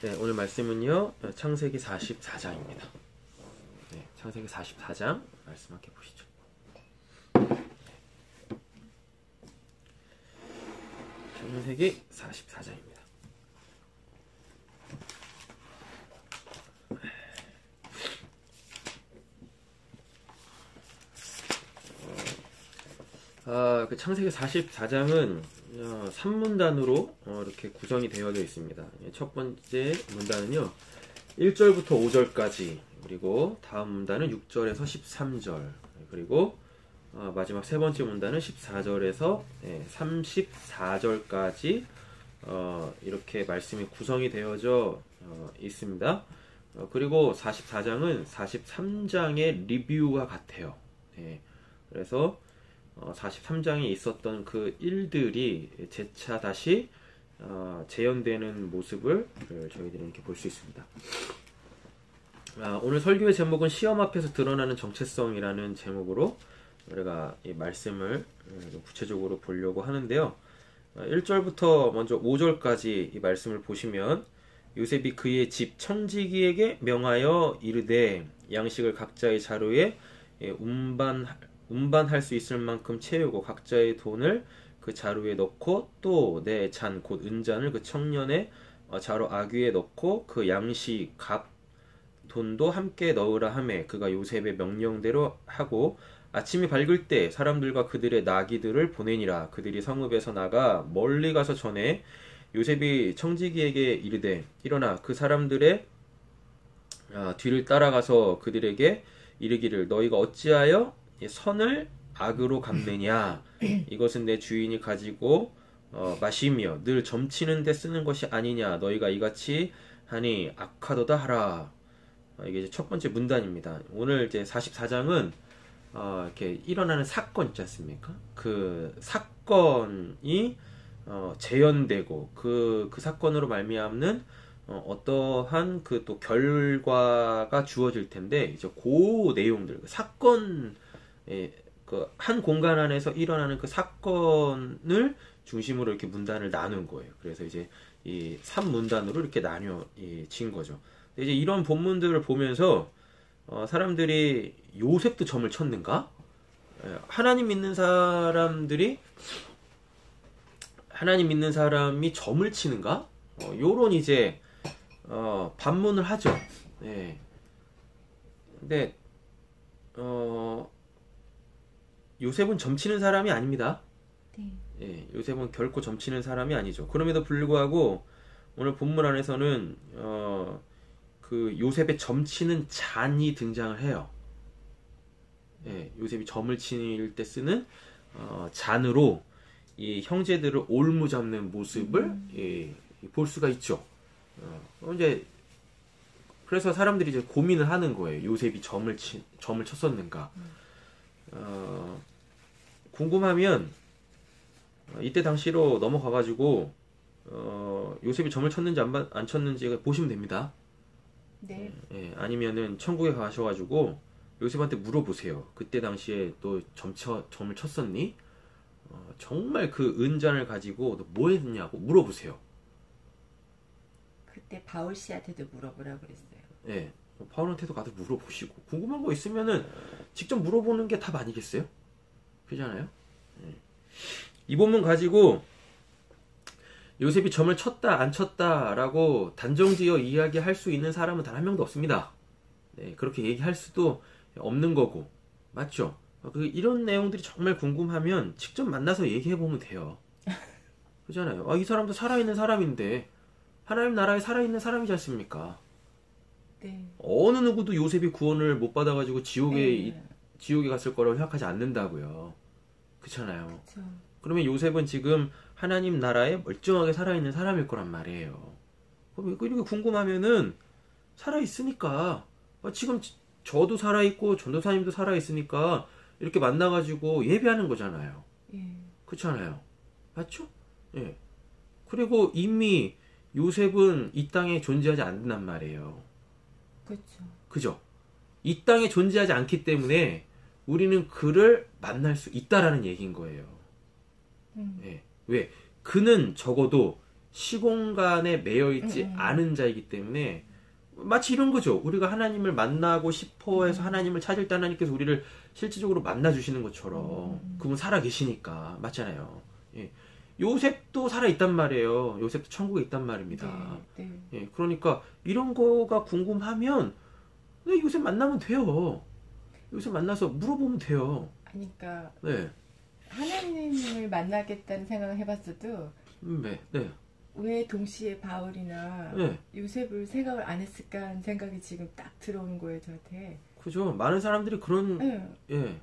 네, 오늘 말씀은요, 창세기 44장입니다. 네, 창세기 44장 말씀 함께 보시죠. 창세기 44장입니다. 그 창세기 44장은 3문단으로 이렇게 구성이 되어 있습니다. 첫 번째 문단은요, 1절부터 5절까지, 그리고 다음 문단은 6절에서 13절, 그리고 마지막 세 번째 문단은 14절에서 34절까지 이렇게 말씀이 구성이 되어져 있습니다. 그리고 44장은 43장의 리뷰와 같아요. 그래서 43장에 있었던 그 일들이 재차 다시 재현되는 모습을 저희들은 이렇게 볼 수 있습니다. 오늘 설교의 제목은 시험 앞에서 드러나는 정체성이라는 제목으로 우리가 이 말씀을 구체적으로 보려고 하는데요. 1절부터 먼저 5절까지 이 말씀을 보시면, 요셉이 그의 집 청지기에게 명하여 이르되 양식을 각자의 자루에 운반할 수 있을 만큼 채우고 각자의 돈을 그 자루에 넣고 또 내 잔 곧 은잔을 그 청년의 자루 아귀에 넣고 그 양식 값 돈도 함께 넣으라 하매 그가 요셉의 명령대로 하고 아침이 밝을 때 사람들과 그들의 나귀들을 보내니라. 그들이 성읍에서 나가 멀리 가서 전에 요셉이 청지기에게 이르되 일어나 그 사람들의 뒤를 따라가서 그들에게 이르기를 너희가 어찌하여 선을 악으로 갚느냐. 이것은 내 주인이 가지고 마시며 늘 점치는 데 쓰는 것이 아니냐. 너희가 이같이 하니 악하도다 하라. 이게 이제 첫 번째 문단입니다. 오늘 이제 44장은 이렇게 일어나는 사건 있지 않습니까? 그 사건이 재현되고 그 사건으로 말미암는 어떠한 그 또 결과가 주어질 텐데, 이제 그 내용들, 사건, 그 한 공간 안에서 일어나는 그 사건을 중심으로 이렇게 문단을 나눈 거예요. 그래서 이제 이 3문단으로 이렇게 나뉘어진 거죠. 이제 이런 본문들을 보면서 사람들이 요셉도 점을 쳤는가? 하나님 믿는 사람이 점을 치는가? 요런 이제 반문을 하죠. 근데 요셉은 점치는 사람이 아닙니다. 요셉은 결코 점치는 사람이 아니죠. 그럼에도 불구하고 오늘 본문 안에서는 그 요셉의 점치는 잔이 등장을 해요. 요셉이 점을 칠 때 쓰는 잔으로 이 형제들을 올무잡는 모습을 볼 수가 있죠. 이제 그래서 사람들이 이제 고민을 하는 거예요. 요셉이 점을 쳤었는가? 궁금하면 이때 당시로 넘어가가지고 요셉이 점을 쳤는지 안 쳤는지 보시면 됩니다. 네. 아니면은 천국에 가셔가지고 요셉한테 물어보세요. 그때 당시에 또 점을 쳤었니? 정말 그 은잔을 가지고 너 뭐 했냐고 물어보세요. 그때 바울 씨한테도 물어보라고 그랬어요. 바울한테도 가서 물어보시고, 궁금한 거 있으면은 직접 물어보는 게 답 아니겠어요? 그잖아요. 이 본문 가지고 요셉이 점을 쳤다 안 쳤다라고 단정지어 이야기할 수 있는 사람은 단 한 명도 없습니다. 그렇게 얘기할 수도 없는 거고, 맞죠? 이런 내용들이 정말 궁금하면 직접 만나서 얘기해보면 돼요. 그잖아요. 이 사람도 살아있는 사람인데 하나님 나라에 살아있는 사람이지 않습니까? 어느 누구도 요셉이 구원을 못 받아가지고 지옥에 갔을 거라고 생각하지 않는다고요. 그렇잖아요. 그쵸. 그러면 요셉은 지금 하나님 나라에 멀쩡하게 살아있는 사람일 거란 말이에요. 그럼 이렇게 궁금하면은 살아있으니까, 지금 저도 살아있고 전도사님도 살아있으니까 이렇게 만나가지고 예배하는 거잖아요. 그렇잖아요. 맞죠? 그리고 이미 요셉은 이 땅에 존재하지 않는단 말이에요. 그죠? 이 땅에 존재하지 않기 때문에 우리는 그를 만날 수 있다라는 얘기인 거예요. 왜? 그는 적어도 시공간에 매여 있지 않은 자이기 때문에 마치 이런 거죠. 우리가 하나님을 만나고 싶어 해서 하나님을 찾을 때 하나님께서 우리를 실질적으로 만나 주시는 것처럼 그분 살아 계시니까 맞잖아요. 예. 요셉도 살아 있단 말이에요. 요셉도 천국에 있단 말입니다. 네, 네. 예. 그러니까 이런 거가 궁금하면 요셉 만나면 돼요. 요셉 만나서 물어보면 돼요. 그러니까 네. 하나님을 만나겠다는 생각을 해봤어도 네. 네. 왜 동시에 바울이나 네. 요셉을 생각을 안 했을까 하는 생각이 지금 딱 들어오는 거예요, 저한테. 그죠. 많은 사람들이 그런 네. 예.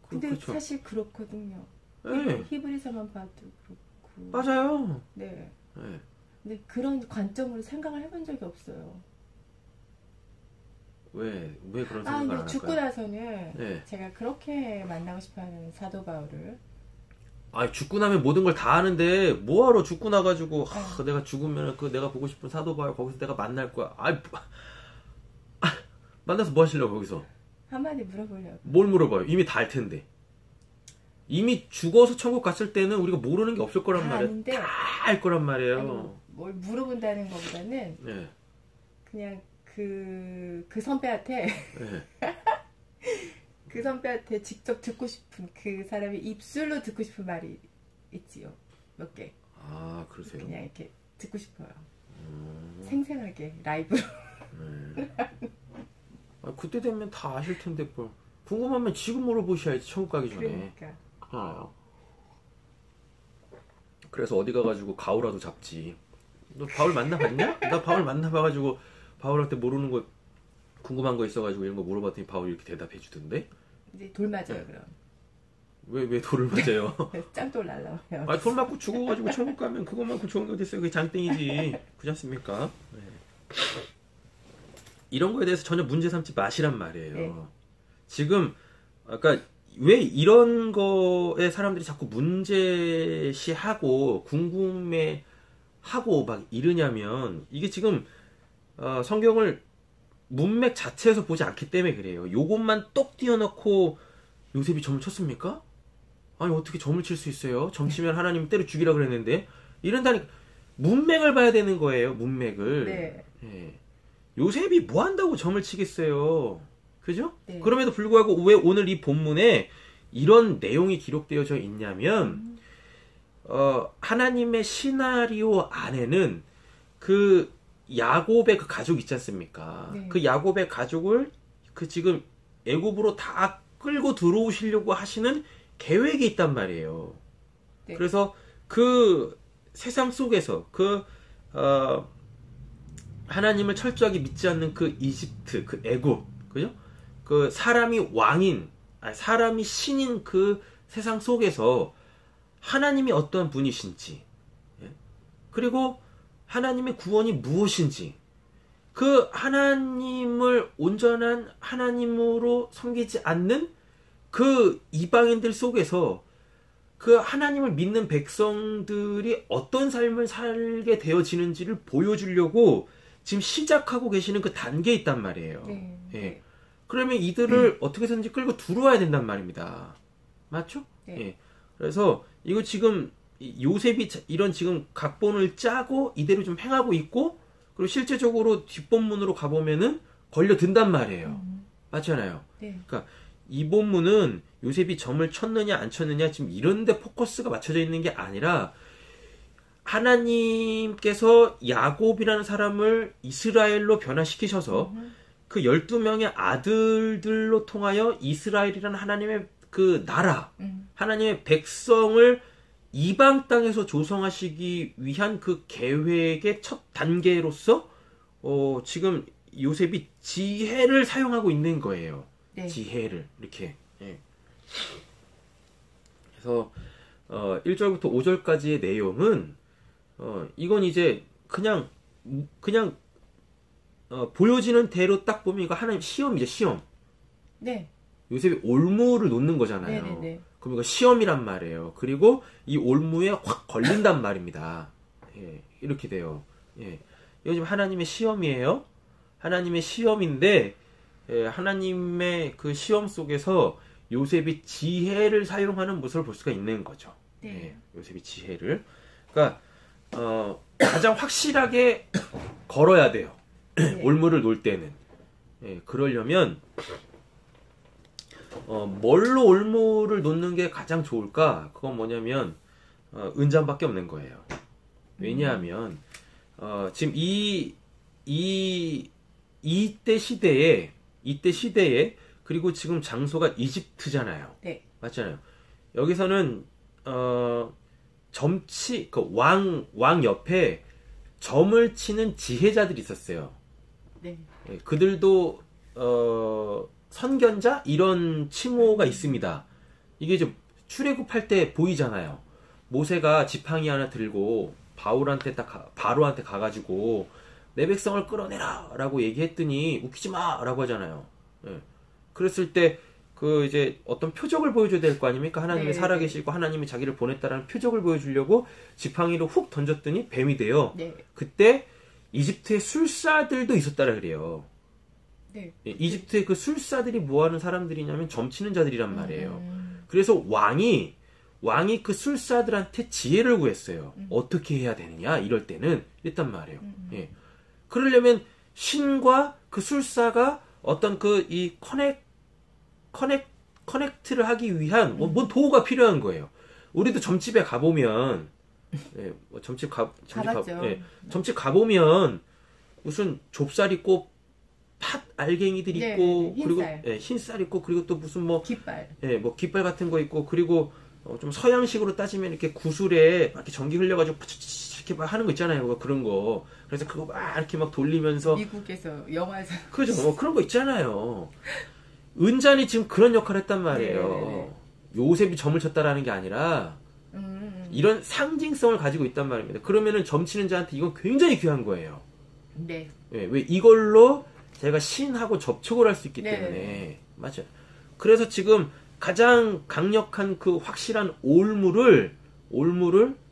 근데 그렇죠. 사실 그렇거든요. 네. 히브리서만 봐도 그렇고. 맞아요. 네. 네. 근데 그런 관점으로 생각을 해본 적이 없어요. 왜 그런 생각을 안 근데 할까요? 죽고 나서는 네. 제가 그렇게 만나고 싶어하는 사도 바울을. 죽고 나면 모든 걸 다 하는데 뭐하러 죽고 나가지고 내가 죽으면 내가 보고 싶은 사도 바울 거기서 내가 만날 거야. 만나서 뭐 하시려고 거기서? 한마디 물어보려고. 뭘 물어봐요? 이미 다 알 텐데. 이미 죽어서 천국 갔을 때는 우리가 모르는 게 없을 거란 말이에요. 다 알 거란 말이에요. 아니, 뭘 물어본다는 것보다는 네. 그냥 그 선배한테 네. 그 선배한테 직접 듣고 싶은 그 사람의 입술로 듣고 싶은 말이 있지요. 몇 개. 그러세요? 그냥 이렇게 듣고 싶어요. 생생하게 라이브로. 네. 그때 되면 다 아실 텐데 뭘. 궁금하면 지금 물어보셔야지 천국 가기 전에. 그러니까. 그래서 어디 가가지고 가오라도 잡지. 너 바울 만나봤냐? 나 바울 만나봐가지고 바울한테 모르는 거 궁금한 거 있어가지고 이런 거 물어봤더니 바울이 이렇게 대답해 주던데. 이제 돌 맞아요 그럼. 왜 돌을 맞아요? 짱돌 날라와요. 돌 맞고 죽어가지고 천국 가면 그것만큼 좋은 게 어딨어요. 그게 장땡이지. 그렇지 않습니까? 네. 이런 거에 대해서 전혀 문제 삼지 마시란 말이에요. 네. 지금 그러니까 왜 이런 거에 사람들이 자꾸 문제시하고 궁금해하고 막 이러냐면 이게 지금 성경을 문맥 자체에서 보지 않기 때문에 그래요. 요것만 똑 띄워놓고 요셉이 점을 쳤습니까? 아니 어떻게 점을 칠 수 있어요? 점 치면 하나님 때려 죽이라 그랬는데 이런다니까 문맥을 봐야 되는 거예요. 문맥을. 네. 예. 요셉이 뭐 한다고 점을 치겠어요? 그죠? 네. 그럼에도 불구하고 왜 오늘 이 본문에 이런 내용이 기록되어져 있냐면 하나님의 시나리오 안에는 그 야곱의 그 가족 있지 않습니까? 네. 그 야곱의 가족을 지금 애굽으로 다 끌고 들어오시려고 하시는 계획이 있단 말이에요. 네. 그래서 그 세상 속에서 하나님을 철저하게 믿지 않는 그 이집트, 그 애굽, 그죠? 그 사람이 신인 그 세상 속에서 하나님이 어떠한 분이신지, 그리고 하나님의 구원이 무엇인지, 그 하나님을 온전한 하나님으로 섬기지 않는 그 이방인들 속에서 그 하나님을 믿는 백성들이 어떤 삶을 살게 되어지는지를 보여주려고 지금 시작하고 계시는 그 단계에 있단 말이에요. 네. 예. 그러면 이들을 어떻게 해서든지 끌고 들어와야 된단 말입니다. 맞죠? 네. 예. 그래서 이거 지금 요셉이 이런 지금 각본을 짜고 이대로 좀 행하고 있고 그리고 실제적으로 뒷본문으로 가보면은 걸려든단 말이에요. 맞잖아요. 네. 그러니까 이 본문은 요셉이 점을 쳤느냐 안 쳤느냐 지금 이런 데 포커스가 맞춰져 있는 게 아니라 하나님께서 야곱이라는 사람을 이스라엘로 변화시키셔서 그 12명의 아들들로 통하여 이스라엘이라는 하나님의 그 나라, 하나님의 백성을 이방 땅에서 조성하시기 위한 그 계획의 첫 단계로서 지금 요셉이 지혜를 사용하고 있는 거예요. 네. 지혜를 이렇게. 예. 그래서 1절부터 5절까지의 내용은 이건 이제 그냥 보여지는 대로 딱 보면 이거 하나님 시험이죠. 시험. 네. 요셉이 올무를 놓는 거잖아요. 네네네. 그럼 이거 시험이란 말이에요. 그리고 이 올무에 확 걸린단 말입니다. 예, 이렇게 돼요. 예. 이거 지금 하나님의 시험이에요. 하나님의 시험인데 하나님의 그 시험 속에서 요셉이 지혜를 사용하는 모습을 볼 수가 있는 거죠. 네. 예, 요셉이 지혜를. 그러니까 가장 확실하게 걸어야 돼요. 네. 올무를 놓을 때는. 예, 그러려면 뭘로 올무를 놓는 게 가장 좋을까? 그건 뭐냐면 은잔밖에 없는 거예요. 왜냐하면 지금 이때 시대에 그리고 지금 장소가 이집트잖아요. 네. 맞잖아요. 여기서는 점치 그 왕 옆에 점을 치는 지혜자들이 있었어요. 네. 예, 그들도 선견자 이런 칭호가 있습니다. 이게 좀 출애굽할 때 보이잖아요. 모세가 지팡이 하나 들고 바로한테 가가지고 내 백성을 끌어내라라고 얘기했더니 웃기지 마라고 하잖아요. 예. 그랬을 때 그 이제 어떤 표적을 보여줘야 될 거 아닙니까? 하나님이 네. 살아계시고 하나님이 자기를 보냈다라는 표적을 보여주려고 지팡이로 훅 던졌더니 뱀이 돼요. 네. 그때 이집트의 술사들도 있었다라 그래요. 네. 예, 이집트의 그 술사들이 뭐하는 사람들이냐면 점치는 자들이란 말이에요. 그래서 왕이 그 술사들한테 지혜를 구했어요. 어떻게 해야 되느냐 이럴 때는 이랬단 말이에요. 예. 그러려면 신과 그 술사가 어떤 그 이 커넥트를 하기 위한 뭔 도구가 필요한 거예요. 우리도 점집에 가보면 예, 뭐 점집 가보면 무슨 좁쌀 있고 팥 알갱이들 네, 있고 네, 그리고 흰쌀. 예, 흰쌀 있고 그리고 또 무슨 뭐 깃발. 예, 뭐 깃발 같은 거 있고 그리고 좀 서양식으로 따지면 이렇게 구슬에 막 이렇게 전기 흘려가지고 이렇게 막 하는 거 있잖아요. 뭐 그런 거. 그래서 그거 막 이렇게 막 돌리면서 미국에서 영화에서 그죠? 뭐 그런 거 있잖아요. 은잔이 지금 그런 역할을 했단 말이에요. 네. 요셉이 점을 쳤다라는 게 아니라 이런 상징성을 가지고 있단 말입니다. 그러면은 점 치는 자한테 이건 굉장히 귀한 거예요. 네. 예, 왜 이걸로 제가 신하고 접촉을 할 수 있기 네. 때문에 맞아요. 그래서 지금 가장 강력한 그 확실한 올무를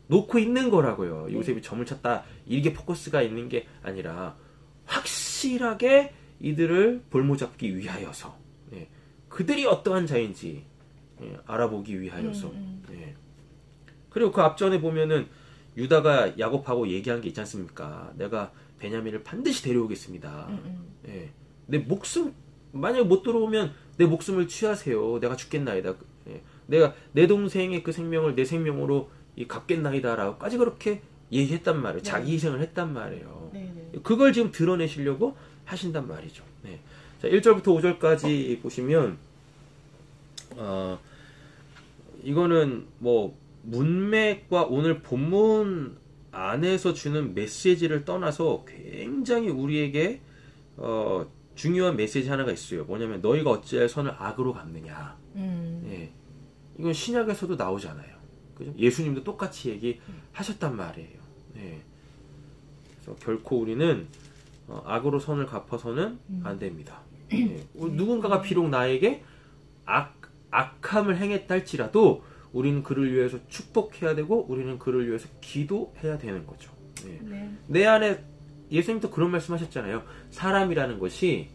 놓고 있는 거라고요. 네. 요셉이 점을 쳤다 이게 포커스가 있는 게 아니라 확실하게 이들을 볼모잡기 위하여서 예, 그들이 어떠한 자인지 예, 알아보기 위하여서 예. 그리고 그 앞전에 보면은 유다가 야곱하고 얘기한 게 있지 않습니까? 내가 베냐민을 반드시 데려오겠습니다. 예. 내 목숨 만약에 못 들어오면 내 목숨을 취하세요. 내가 죽겠나이다. 예. 내가 내 동생의 그 생명을 내 생명으로 갚겠나이다라고까지 그렇게 얘기했단 말이에요. 네. 자기 희생을 했단 말이에요. 네. 그걸 지금 드러내시려고 하신단 말이죠. 네. 자, 1절부터 5절까지 보시면 이거는 뭐 문맥과 오늘 본문 안에서 주는 메시지를 떠나서 굉장히 우리에게 중요한 메시지 하나가 있어요. 뭐냐면 너희가 어찌하여 선을 악으로 갚느냐. 예. 이건 신약에서도 나오잖아요. 그죠? 예수님도 똑같이 얘기하셨단 말이에요. 예. 그래서 결코 우리는 악으로 선을 갚아서는 안 됩니다. 예. 누군가가 비록 나에게 악함을 행했다 할지라도 우리는 그를 위해서 축복해야 되고 우리는 그를 위해서 기도해야 되는 거죠. 예. 네. 내 안에 예수님도 그런 말씀하셨잖아요. 사람이라는 것이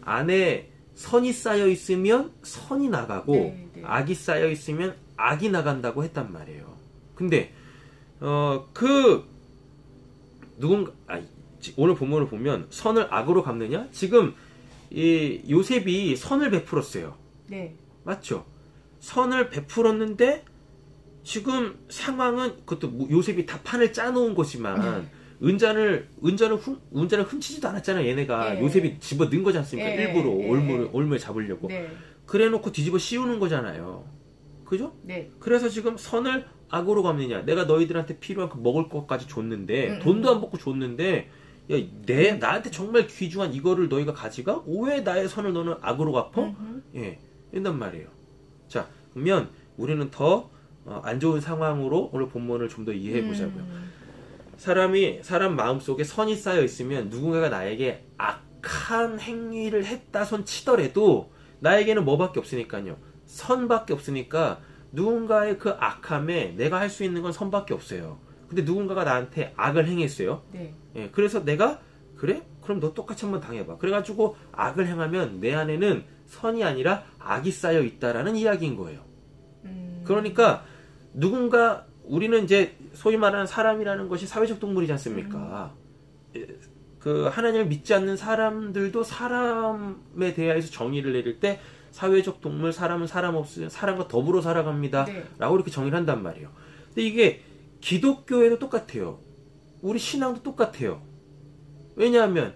안에 선이 쌓여 있으면 선이 나가고 네. 악이 쌓여 있으면 악이 나간다고 했단 말이에요. 근데 오늘 본문을 보면 선을 악으로 갚느냐? 지금 이 요셉이 선을 베풀었어요. 네. 맞죠? 선을 베풀었는데 지금 상황은 그것도 요셉이 다 판을 짜놓은 거지만 은잔을 훔치지도 않았잖아요. 얘네가 네. 요셉이 집어 넣은 거지 않습니까? 네. 일부러 네. 올무에 잡으려고. 네. 그래놓고 뒤집어 씌우는 거잖아요. 그죠? 네. 그래서 지금 선을 악으로 갚느냐? 내가 너희들한테 필요한 그 먹을 것까지 줬는데 돈도 안 받고 줬는데 야, 나한테 정말 귀중한 이거를 너희가 가져가? 왜 나의 선을 너는 악으로 갚어? 예, 이런단 말이에요. 자, 그러면 우리는 더 안 좋은 상황으로 오늘 본문을 좀 더 이해해 보자고요. 사람 마음속에 선이 쌓여 있으면 누군가가 나에게 악한 행위를 했다 손 치더라도 나에게는 뭐밖에 없으니까요. 선밖에 없으니까 누군가의 그 악함에 내가 할 수 있는 건 선밖에 없어요. 근데 누군가가 나한테 악을 행했어요. 네. 예, 그래서 내가 그래? 그럼 너 똑같이 한번 당해봐. 그래가지고 악을 행하면 내 안에는 선이 아니라 악이 쌓여 있다라는 이야기인 거예요. 그러니까 누군가 우리는 이제 소위 말하는 사람이라는 것이 사회적 동물이지 않습니까? 그 하나님을 믿지 않는 사람들도 사람에 대해서 정의를 내릴 때 사회적 동물, 사람은 사람 없으면 사람과 더불어 살아갑니다. 네. 라고 이렇게 정의를 한단 말이에요. 근데 이게 기독교에도 똑같아요. 우리 신앙도 똑같아요. 왜냐하면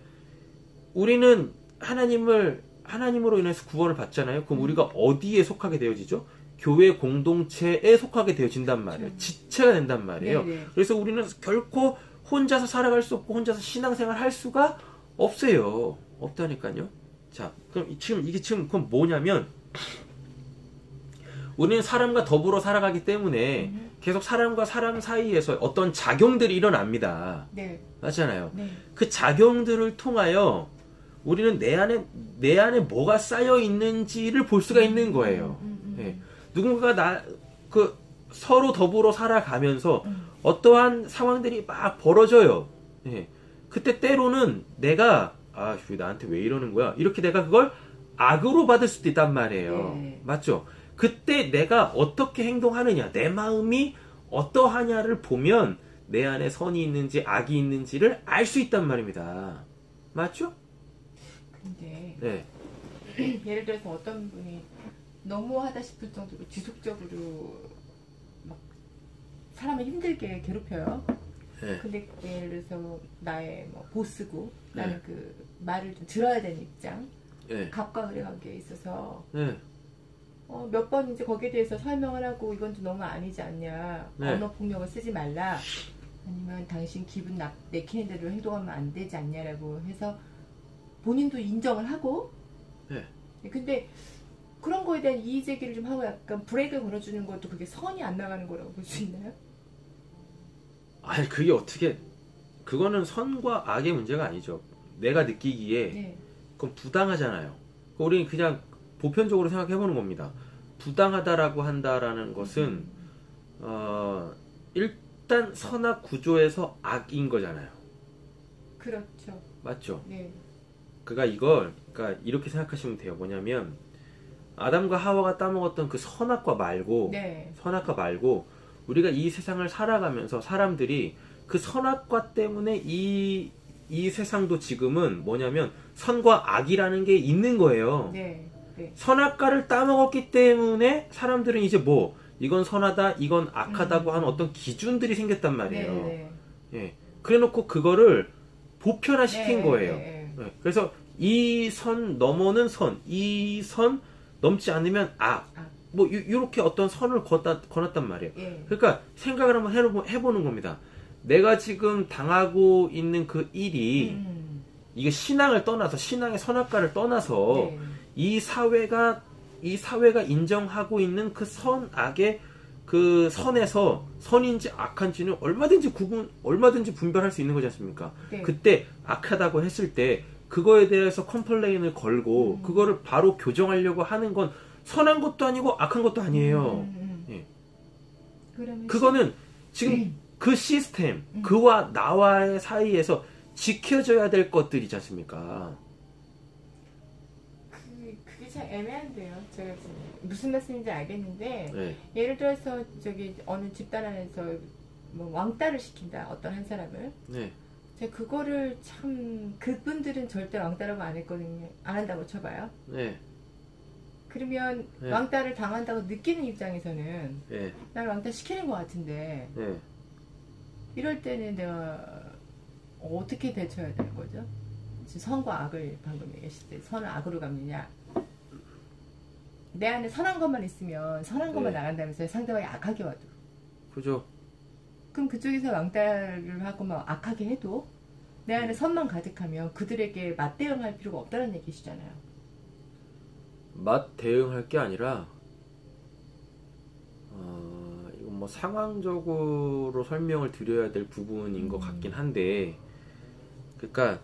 우리는 하나님으로 인해서 구원을 받잖아요. 그럼 우리가 어디에 속하게 되어지죠? 교회 공동체에 속하게 되어진단 말이에요. 지체가 된단 말이에요. 네네. 그래서 우리는 결코 혼자서 살아갈 수 없고 혼자서 신앙생활 할 수가 없어요. 없다니까요. 자, 그럼 지금 그럼 뭐냐면 우리는 사람과 더불어 살아가기 때문에 계속 사람과 사람 사이에서 어떤 작용들이 일어납니다. 네. 맞잖아요. 네. 그 작용들을 통하여 우리는 내 안에 뭐가 쌓여 있는지를 볼 수가 있는 거예요. 예. 누군가가 서로 더불어 살아가면서 어떠한 상황들이 막 벌어져요. 예. 그때 때로는 내가 나한테 왜 이러는 거야? 이렇게 내가 그걸 악으로 받을 수도 있단 말이에요. 네. 맞죠? 그때 내가 어떻게 행동하느냐, 내 마음이 어떠하냐를 보면 내 안에 선이 있는지 악이 있는지를 알 수 있단 말입니다. 맞죠? 근데 네. 예를 들어서 어떤 분이 너무하다 싶을 정도로 지속적으로 막 사람을 힘들게 괴롭혀요. 네. 근데 예를 들어서 나의 뭐 보스고 나는 네. 그 말을 좀 들어야 되는 입장, 네. 갑과 을의 관계에 있어서 네. 몇 번 이제 거기에 대해서 설명을 하고 이건 좀 너무 아니지 않냐, 네. 언어 폭력을 쓰지 말라, 아니면 당신 기분 내키는 대로 행동하면 안 되지 않냐라고 해서 본인도 인정을 하고, 네. 근데 그런 거에 대한 이의 제기를 좀 하고 약간 브레이크를 걸어주는 것도 그게 선이 안 나가는 거라고 볼 수 있나요? 아니 그게 어떻게 그거는 선과 악의 문제가 아니죠. 내가 느끼기에 네. 그건 부당하잖아요. 우리는 그냥 보편적으로 생각해보는 겁니다. 부당하다라고 한다라는 것은 일단 선악 구조에서 악인 거잖아요. 그렇죠. 맞죠? 네. 그러니까 이렇게 생각하시면 돼요. 뭐냐면 아담과 하와가 따먹었던 그 선악과 말고 우리가 이 세상을 살아가면서 사람들이 그 선악과 때문에 이 세상도 지금은 뭐냐면 선과 악이라는 게 있는 거예요. 네. 네. 선악과를 따먹었기 때문에 사람들은 이제 이건 선하다, 이건 악하다고 하는 어떤 기준들이 생겼단 말이에요. 네. 예. 그래놓고 그거를 보편화시킨 네. 거예요. 네. 예. 그래서 이 선 넘어는 선, 이 선 넘지 않으면 악. 이렇게 어떤 선을 거놨단 말이에요. 예. 그러니까 생각을 한번 해보는 겁니다. 내가 지금 당하고 있는 그 일이 이게 신앙을 떠나서 신앙의 선악과를 떠나서 네. 이 사회가 인정하고 있는 그 선악의 그 선에서 선인지 악한지는 얼마든지 분별할 수 있는 거지 않습니까? 네. 그때 악하다고 했을 때 그거에 대해서 컴플레인을 걸고 그거를 바로 교정하려고 하는 건 선한 것도 아니고 악한 것도 아니에요. 예. 그거는 지금 그 시스템, 그와 나와의 사이에서 지켜져야 될 것들이지 않습니까? 그게 참 애매한데요. 제가 지금 무슨 말씀인지 알겠는데, 네. 예를 들어서 어느 집단 안에서 뭐 왕따를 시킨다, 어떤 한 사람을. 네. 제가 그거를 참 그분들은 절대 왕따라고 안 했거든요. 안 한다고 쳐봐요. 네. 그러면 네. 왕따를 당한다고 느끼는 입장에서는 네. 나를 왕따 시키는 것 같은데, 네. 이럴 때는 내가 어떻게 대처해야 되는 거죠? 지금 선과 악을 방금 얘기하실 때 선을 악으로 갚느냐, 내 안에 선한 것만 있으면 선한 것만 네. 나간다면서요. 상대방이 악하게 와도. 그죠. 그럼 그쪽에서 왕따를 하고 막 악하게 해도 내 안에 선만 가득하면 그들에게 맞대응할 필요가 없다는 얘기시잖아요. 맛 대응할 게 아니라 이건 뭐 상황적으로 설명을 드려야 될 부분인 것 같긴 한데, 그러니까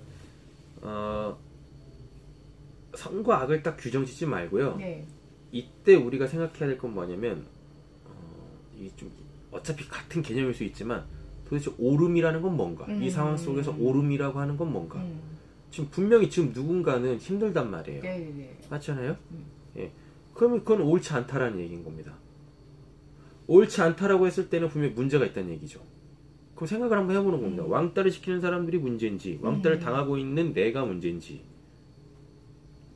선과 악을 딱 규정짓지 말고요. 네. 이때 우리가 생각해야 될 건 뭐냐면 이게 좀 어차피 같은 개념일 수 있지만 도대체 옳음이라는 건 뭔가, 이 상황 속에서 옳음이라고 하는 건 뭔가. 지금 분명히 지금 누군가는 힘들단 말이에요. 네. 맞잖아요? 예. 그러면 그건 옳지 않다라는 얘기인 겁니다. 옳지 않다라고 했을 때는 분명히 문제가 있다는 얘기죠. 그럼 생각을 한번 해보는 겁니다. 왕따를 시키는 사람들이 문제인지, 왕따를 당하고 있는 내가 문제인지.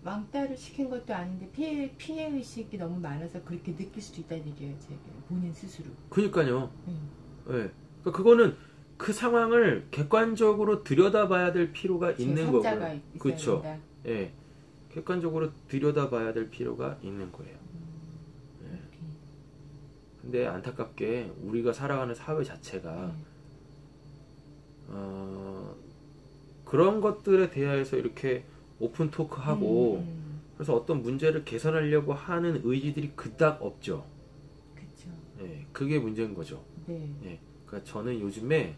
왕따를 시킨 것도 아닌데 피해 의식이 너무 많아서 그렇게 느낄 수도 있다는 얘기예요, 제가 본인 스스로. 그러니까요. 네. 그러니까 그거는 그 상황을 객관적으로 들여다봐야 될 필요가 있는 거고요. 그렇죠. 예, 객관적으로 들여다봐야 될 필요가 있는 거예요. 예. 근데 안타깝게 우리가 살아가는 사회 자체가 그런 것들에 대해서 이렇게 오픈 토크하고 그래서 어떤 문제를 개선하려고 하는 의지들이 그닥 없죠. 그렇죠. 예, 그게 문제인 거죠. 네. 예, 그러니까 저는 요즘에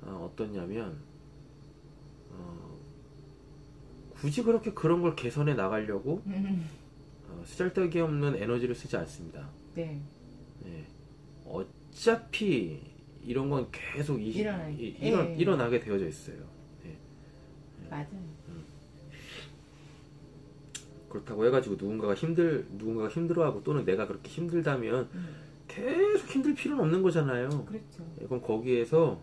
어떠냐면 굳이 그렇게 그런 걸 개선해 나가려고 쓰잘데기 없는 에너지를 쓰지 않습니다. 네. 예, 어차피 이런 건 계속 일어나게 되어져 있어요. 예. 맞아요. 그렇다고 해가지고 누군가가 힘들어하고 또는 내가 그렇게 힘들다면 계속 힘들 필요는 없는 거잖아요. 그렇죠. 예, 그럼 거기에서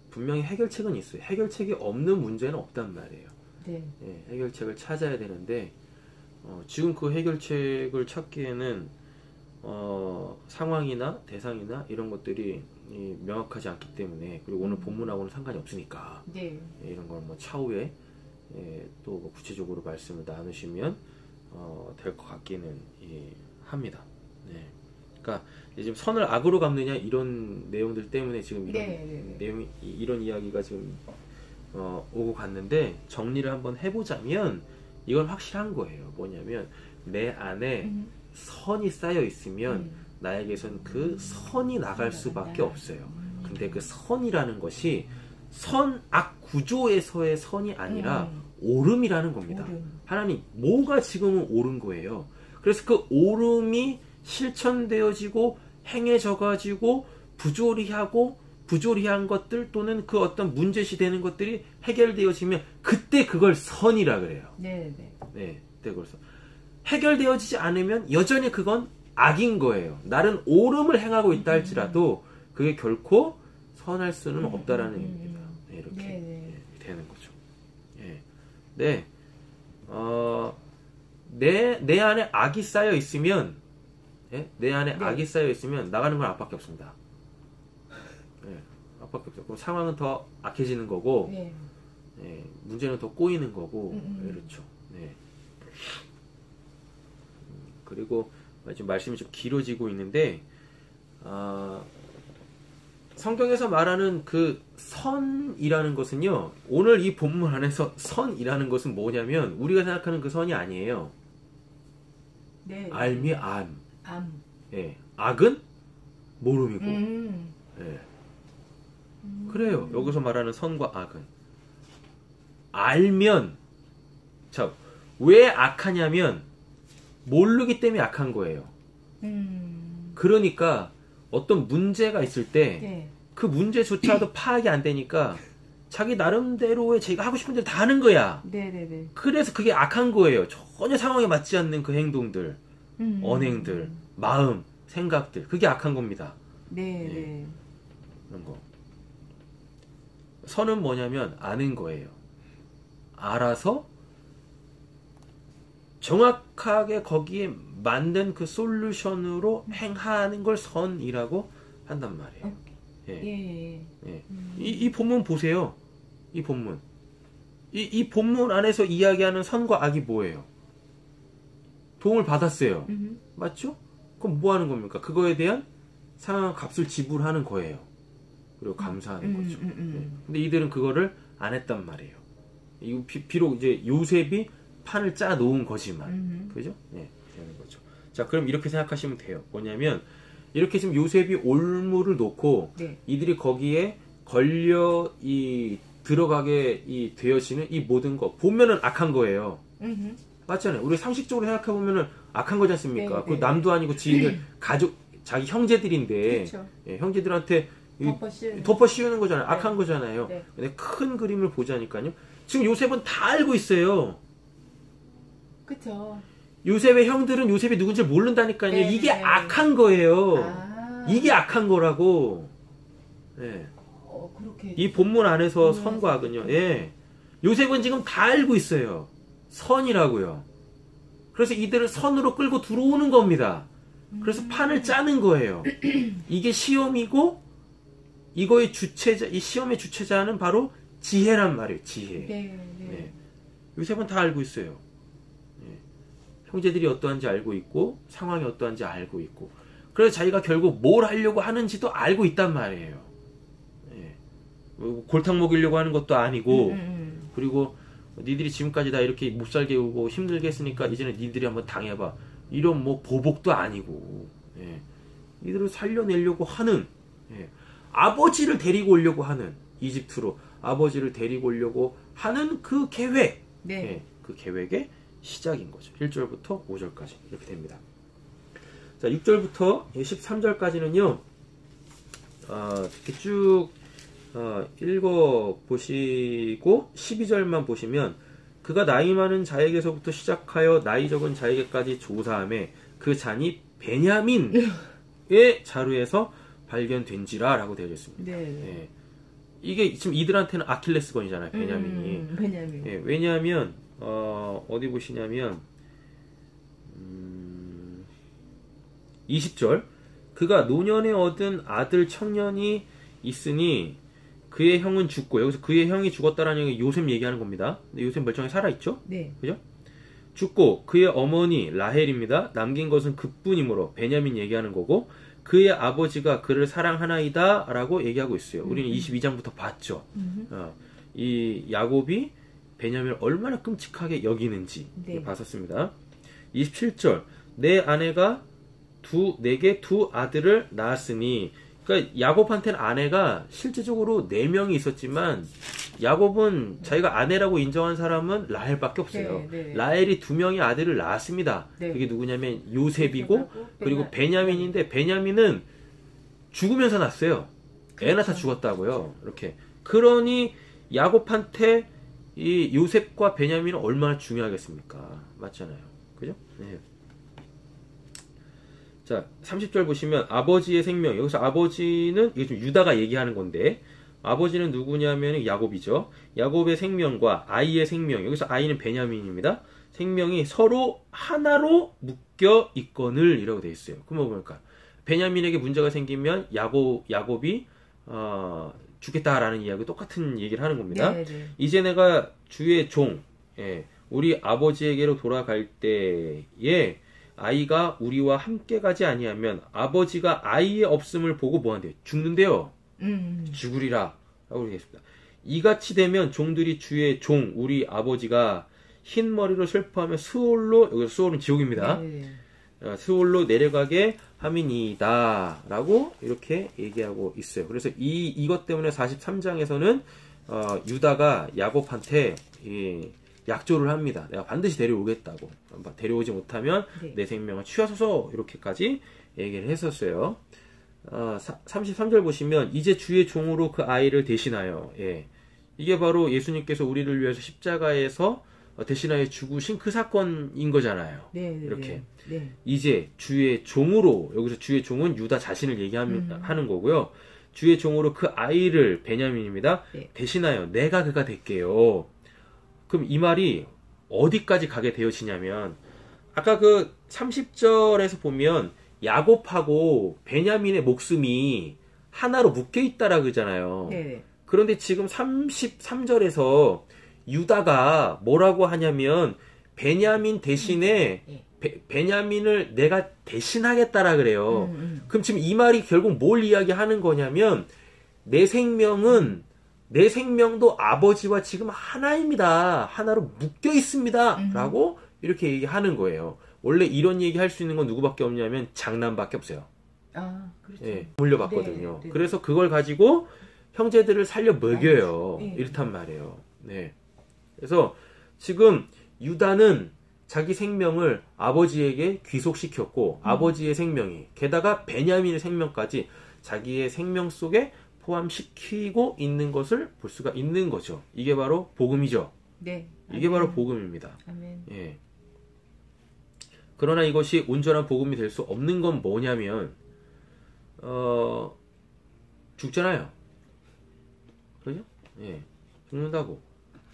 분명히 해결책은 있어요. 해결책이 없는 문제는 없단 말이에요. 네. 예, 해결책을 찾아야 되는데 지금 그 해결책을 찾기에는 상황이나 대상이나 이런 것들이 명확하지 않기 때문에 그리고 오늘 본문하고는 상관이 없으니까 네. 예, 이런 걸 뭐 차후에 또 뭐 구체적으로 말씀을 나누시면 될 것 같기는 합니다. 네. 그러니까 지금 선을 악으로 갚느냐 이런 내용들 때문에 지금 이런 이야기가 지금 오고 갔는데 정리를 한번 해보자면 이건 확실한 거예요. 뭐냐면 내 안에 선이 쌓여 있으면 나에게선 그 선이 나갈 수밖에 없어요. 근데 그 선이라는 것이 선악 구조에서의 선이 아니라 오름이라는 겁니다. 하나님, 뭐가 지금은 옳은 거예요. 그래서 그 오름이 실천되어지고 행해져가지고 부조리한 것들 또는 그 어떤 문제시 되는 것들이 해결되어지면 그때 그걸 선이라 그래요. 네. 그래서 해결되어지지 않으면 여전히 그건 악인 거예요. 나는 오름을 행하고 있다 할지라도 그게 결코 선할 수는 없다라는 얘기입니다. 네, 이렇게 되는 거죠. 내 안에 악이 쌓여 있으면 내 안에 악이 쌓여 있으면 나가는 건 악밖에 없습니다. 악밖에 없어요. 그럼 상황은 더 악해지는 거고 문제는 더 꼬이는 거고 그렇죠. 그리고 지금 말씀이 좀 길어지고 있는데 성경에서 말하는 그 선이라는 것은요, 오늘 이 본문 안에서 선이라는 것은 뭐냐면 우리가 생각하는 그 선이 아니에요. 알미 암. 악은 모름이고. 그래요. 여기서 말하는 선과 악은 알면, 자, 왜 악하냐면 모르기 때문에 악한 거예요. 그러니까 어떤 문제가 있을 때 그 문제조차도 파악이 안 되니까 자기 나름대로의 자기가 하고 싶은 대로 다 하는 거야. 그래서 그게 악한 거예요. 전혀 상황에 맞지 않는 그 행동들, 언행들, 마음, 생각들, 그게 악한 겁니다. 그런 거. 선은 뭐냐면 아는 거예요. 알아서 정확하게 거기에 만든 그 솔루션으로 행하는 걸 선이라고 한단 말이에요. 이 본문 보세요. 이 본문. 이 본문 안에서 이야기하는 선과 악이 뭐예요? 도움을 받았어요. 맞죠? 그럼 뭐 하는 겁니까? 그거에 대한 상한 값을 지불하는 거예요. 그리고 감사하는 거죠. 근데 이들은 그거를 안 했단 말이에요. 이거 비록 이제 요셉이 판을 짜 놓은 거지만, 그죠? 되는 거죠. 자, 그럼 이렇게 생각하시면 돼요. 뭐냐면, 이렇게 지금 요셉이 올무를 놓고, 이들이 거기에 걸려, 들어가게 되어지는 이 모든 거, 보면은 악한 거예요. 맞잖아요. 우리 상식적으로 생각해보면은 악한 거지 않습니까? 그 남도 아니고 지인들, 자기 형제들인데, 형제들한테 덮어 씌우는 거잖아요. 악한 거잖아요. 근데 큰 그림을 보자니까요. 지금 요셉은 다 알고 있어요. 그쵸. 요셉의 형들은 요셉이 누군지 모른다니까요. 네, 이게 네. 악한 거예요. 아. 이게 악한 거라고. 예. 그렇게. 이 본문 안에서 선과 악은요. 예. 요셉은 지금 다 알고 있어요. 선이라고요. 그래서 이들을 선으로 끌고 들어오는 겁니다. 그래서 판을 짜는 거예요. 이게 시험이고 이거의 주체자, 이 시험의 주체자는 바로 지혜란 말이에요. 지혜. 네, 네. 예. 요셉은 다 알고 있어요. 예. 형제들이 어떠한지 알고 있고 상황이 어떠한지 알고 있고 그래서 자기가 결국 뭘 하려고 하는지도 알고 있단 말이에요. 예. 뭐 골탕 먹이려고 하는 것도 아니고 그리고 니들이 지금까지 다 이렇게 못 살게 오고 힘들게 했으니까 이제는 니들이 한번 당해봐. 이런 뭐 보복도 아니고 예. 이들을 살려내려고 하는 예. 아버지를 데리고 오려고 하는 이집트로 아버지를 데리고 오려고 하는 그 계획 네. 예. 그 계획의 시작인 거죠. 1절부터 5절까지 이렇게 됩니다. 자 6절부터 13절까지는요 이렇게 쭉 읽어보시고 12절만 보시면 그가 나이 많은 자에게서부터 시작하여 나이 적은 자에게까지 조사함에 그 잔이 베냐민의 자루에서 발견된지라 라고 되어 있습니다. 네. 예. 이게 지금 이들한테는 아킬레스건이잖아요. 베냐민이. 베냐민. 예, 왜냐하면 어디 보시냐면 20절 그가 노년에 얻은 아들 청년이 있으니 그의 형은 죽고 여기서 그의 형이 죽었다라는 얘기 요셉 얘기하는 겁니다. 근데 요셉 멀쩡히 살아있죠? 네. 그죠? 죽고 그의 어머니 라헬입니다. 남긴 것은 그뿐이므로 베냐민 얘기하는 거고 그의 아버지가 그를 사랑하나이다 라고 얘기하고 있어요. 우리는 22장부터 봤죠. 이 야곱이 베냐민을 얼마나 끔찍하게 여기는지 네. 봤었습니다. 27절 내 아내가 내게 두 아들을 낳았으니 그러니까 야곱한테는 아내가 실제적으로 4명이 있었지만 야곱은 자기가 아내라고 인정한 사람은 라헬밖에 없어요. 네, 네. 라헬이 2명의 아들을 낳았습니다. 네. 그게 누구냐면 요셉이고 요셉하고 그리고 베냐민인데 베냐민은 죽으면서 낳았어요. 애나 다 그렇죠. 죽었다고요. 이렇게. 그러니 야곱한테 이 요셉과 베냐민은 얼마나 중요하겠습니까? 맞잖아요. 그죠? 네. 자, 30절 보시면 아버지의 생명. 여기서 아버지는 이게 좀 유다가 얘기하는 건데 아버지는 누구냐면 야곱이죠. 야곱의 생명과 아이의 생명. 여기서 아이는 베냐민입니다. 생명이 서로 하나로 묶여 있거늘 이라고 되어 있어요. 그럼 뭡니까? 베냐민에게 문제가 생기면 야곱이 죽겠다라는 이야기 똑같은 얘기를 하는 겁니다. 네, 네. 이제 내가 주의 종, 우리 아버지에게로 돌아갈 때에 아이가 우리와 함께 가지 아니하면 아버지가 아이의 없음을 보고 뭐한대요? 죽는데요. 죽으리라 라고 얘기했습니다. 이같이 되면 종들이 주의 종 우리 아버지가 흰 머리로 슬퍼하며 스올로 여기서 스올은 지옥입니다. 네. 스올로 내려가게 함이니이다 라고 이렇게 얘기하고 있어요. 그래서 이것 때문에 43장에서는 유다가 야곱한테 약조를 합니다. 내가 반드시 데려오겠다고. 데려오지 못하면 네. 내 생명을 취하소서 이렇게까지 얘기를 했었어요. 33절 보시면 이제 주의 종으로 그 아이를 대신하여 이게 바로 예수님께서 우리를 위해서 십자가에서 대신하여 죽으신 그 사건인 거잖아요. 네, 이렇게 네. 이제 주의 종으로 여기서 주의 종은 유다 자신을 얘기하는 거고요. 주의 종으로 그 아이를 베냐민입니다. 네. 대신하여 내가 그가 될게요. 그럼 이 말이 어디까지 가게 되어지냐면 아까 그 30절에서 보면 야곱하고 베냐민의 목숨이 하나로 묶여 있다라 그러잖아요. 네. 그런데 지금 33절에서 유다가 뭐라고 하냐면 베냐민 대신에 베냐민을 내가 대신하겠다라 그래요. 그럼 지금 이 말이 결국 뭘 이야기하는 거냐면 내 생명도 아버지와 지금 하나입니다. 하나로 묶여 있습니다. 라고 이렇게 얘기하는 거예요. 원래 이런 얘기 할 수 있는 건 누구밖에 없냐면 장남밖에 없어요. 아, 그렇죠. 물려봤거든요. 네. 그래서 그걸 가지고 형제들을 살려 먹여요. 네. 이렇단 말이에요. 네. 그래서 지금 유다는 자기 생명을 아버지에게 귀속시켰고 아버지의 생명이 게다가 베냐민의 생명까지 자기의 생명 속에 포함시키고 있는 것을 볼 수가 있는 거죠. 이게 바로 복음이죠. 네. 이게 바로 복음입니다. 아멘. 예. 그러나 이것이 온전한 복음이 될 수 없는 건 뭐냐면 죽잖아요. 그죠? 예, 죽는다고.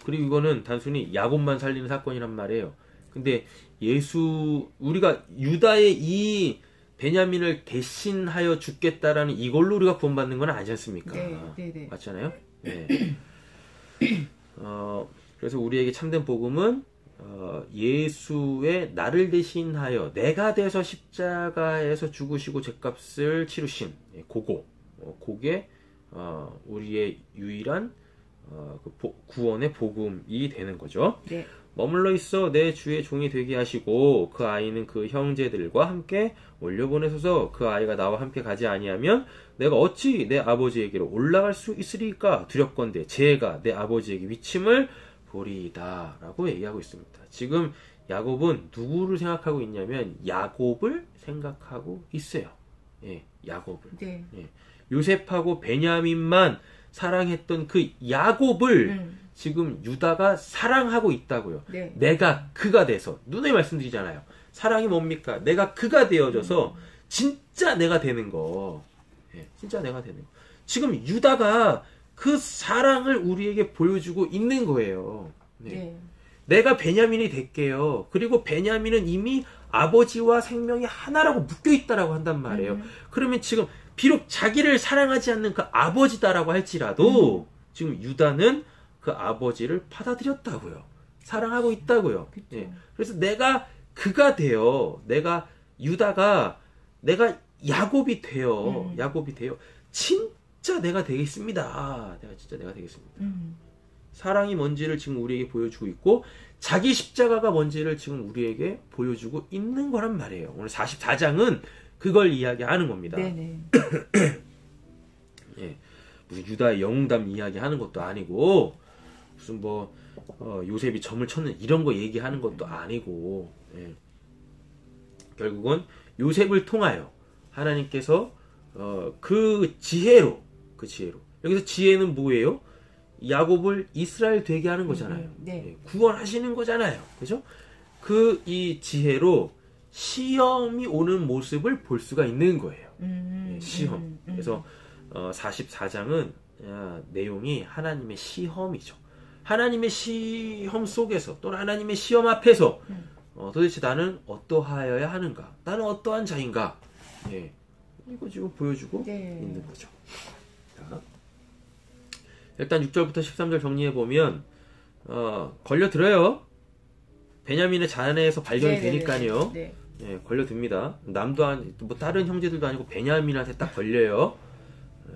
그리고 이거는 단순히 야곱만 살리는 사건이란 말이에요. 근데 우리가 유다의 이 베냐민을 대신하여 죽겠다라는 이걸로 우리가 구원받는 건 아니지 않습니까? 네. 맞잖아요? 네. 그래서 우리에게 참된 복음은 예수의 나를 대신하여 내가 돼서 십자가에서 죽으시고 죗값을 치르신 그게 우리의 유일한 구원의 복음이 되는 거죠. 네. 머물러 있어 내 주의 종이 되게 하시고 그 아이는 그 형제들과 함께 올려보내소서. 그 아이가 나와 함께 가지 아니하면 내가 어찌 내 아버지에게로 올라갈 수 있으리까. 두렵건대 제가 내 아버지에게 위침을 보리이다 라고 얘기하고 있습니다. 지금 야곱은 누구를 생각하고 있냐면 야곱을 생각하고 있어요. 예, 야곱을. 네. 예. 요셉하고 베냐민만 사랑했던 그 야곱을 지금 유다가 사랑하고 있다고요. 네. 내가 그가 돼서 누누이 말씀드리잖아요. 사랑이 뭡니까? 내가 그가 되어져서 진짜 내가 되는 거. 예, 진짜 내가 되는 거. 지금 유다가 그 사랑을 우리에게 보여주고 있는 거예요. 네. 네. 내가 베냐민이 될게요. 그리고 베냐민은 이미 아버지와 생명이 하나라고 묶여 있다라고 한단 말이에요. 그러면 지금 비록 자기를 사랑하지 않는 그 아버지다라고 할지라도 지금 유다는 그 아버지를 받아들였다고요. 사랑하고 있다고요. 예. 그래서 내가 그가 되어 유다가 내가 야곱이 되어 진짜 내가 되겠습니다. 내가 되겠습니다. 사랑이 뭔지를 지금 우리에게 보여주고 있고 자기 십자가가 뭔지를 지금 우리에게 보여주고 있는 거란 말이에요. 오늘 44장은 그걸 이야기하는 겁니다. 네네. 예, 무슨 유다의 영웅담 이야기하는 것도 아니고 무슨 요셉이 점을 쳤는 이런 거 얘기하는 것도 아니고 예. 결국은 요셉을 통하여 하나님께서 그 지혜로 여기서 지혜는 뭐예요? 야곱을 이스라엘 되게 하는 거잖아요. 네. 예, 구원하시는 거잖아요. 그죠? 이 지혜로 시험이 오는 모습을 볼 수가 있는 거예요. 예, 시험. 그래서 44장은 내용이 하나님의 시험이죠. 하나님의 시험 속에서 또는 하나님의 시험 앞에서 도대체 나는 어떠하여야 하는가? 나는 어떠한 자인가? 예, 이거 지금 보여주고 있는 거죠. 자, 일단 6절부터 13절 정리해보면 걸려들어요. 베냐민의 자네에서 발견이 되니까요. 네. 예, 걸려듭니다. 남도 다른 형제들도 아니고 베냐민한테 딱 걸려요. 예,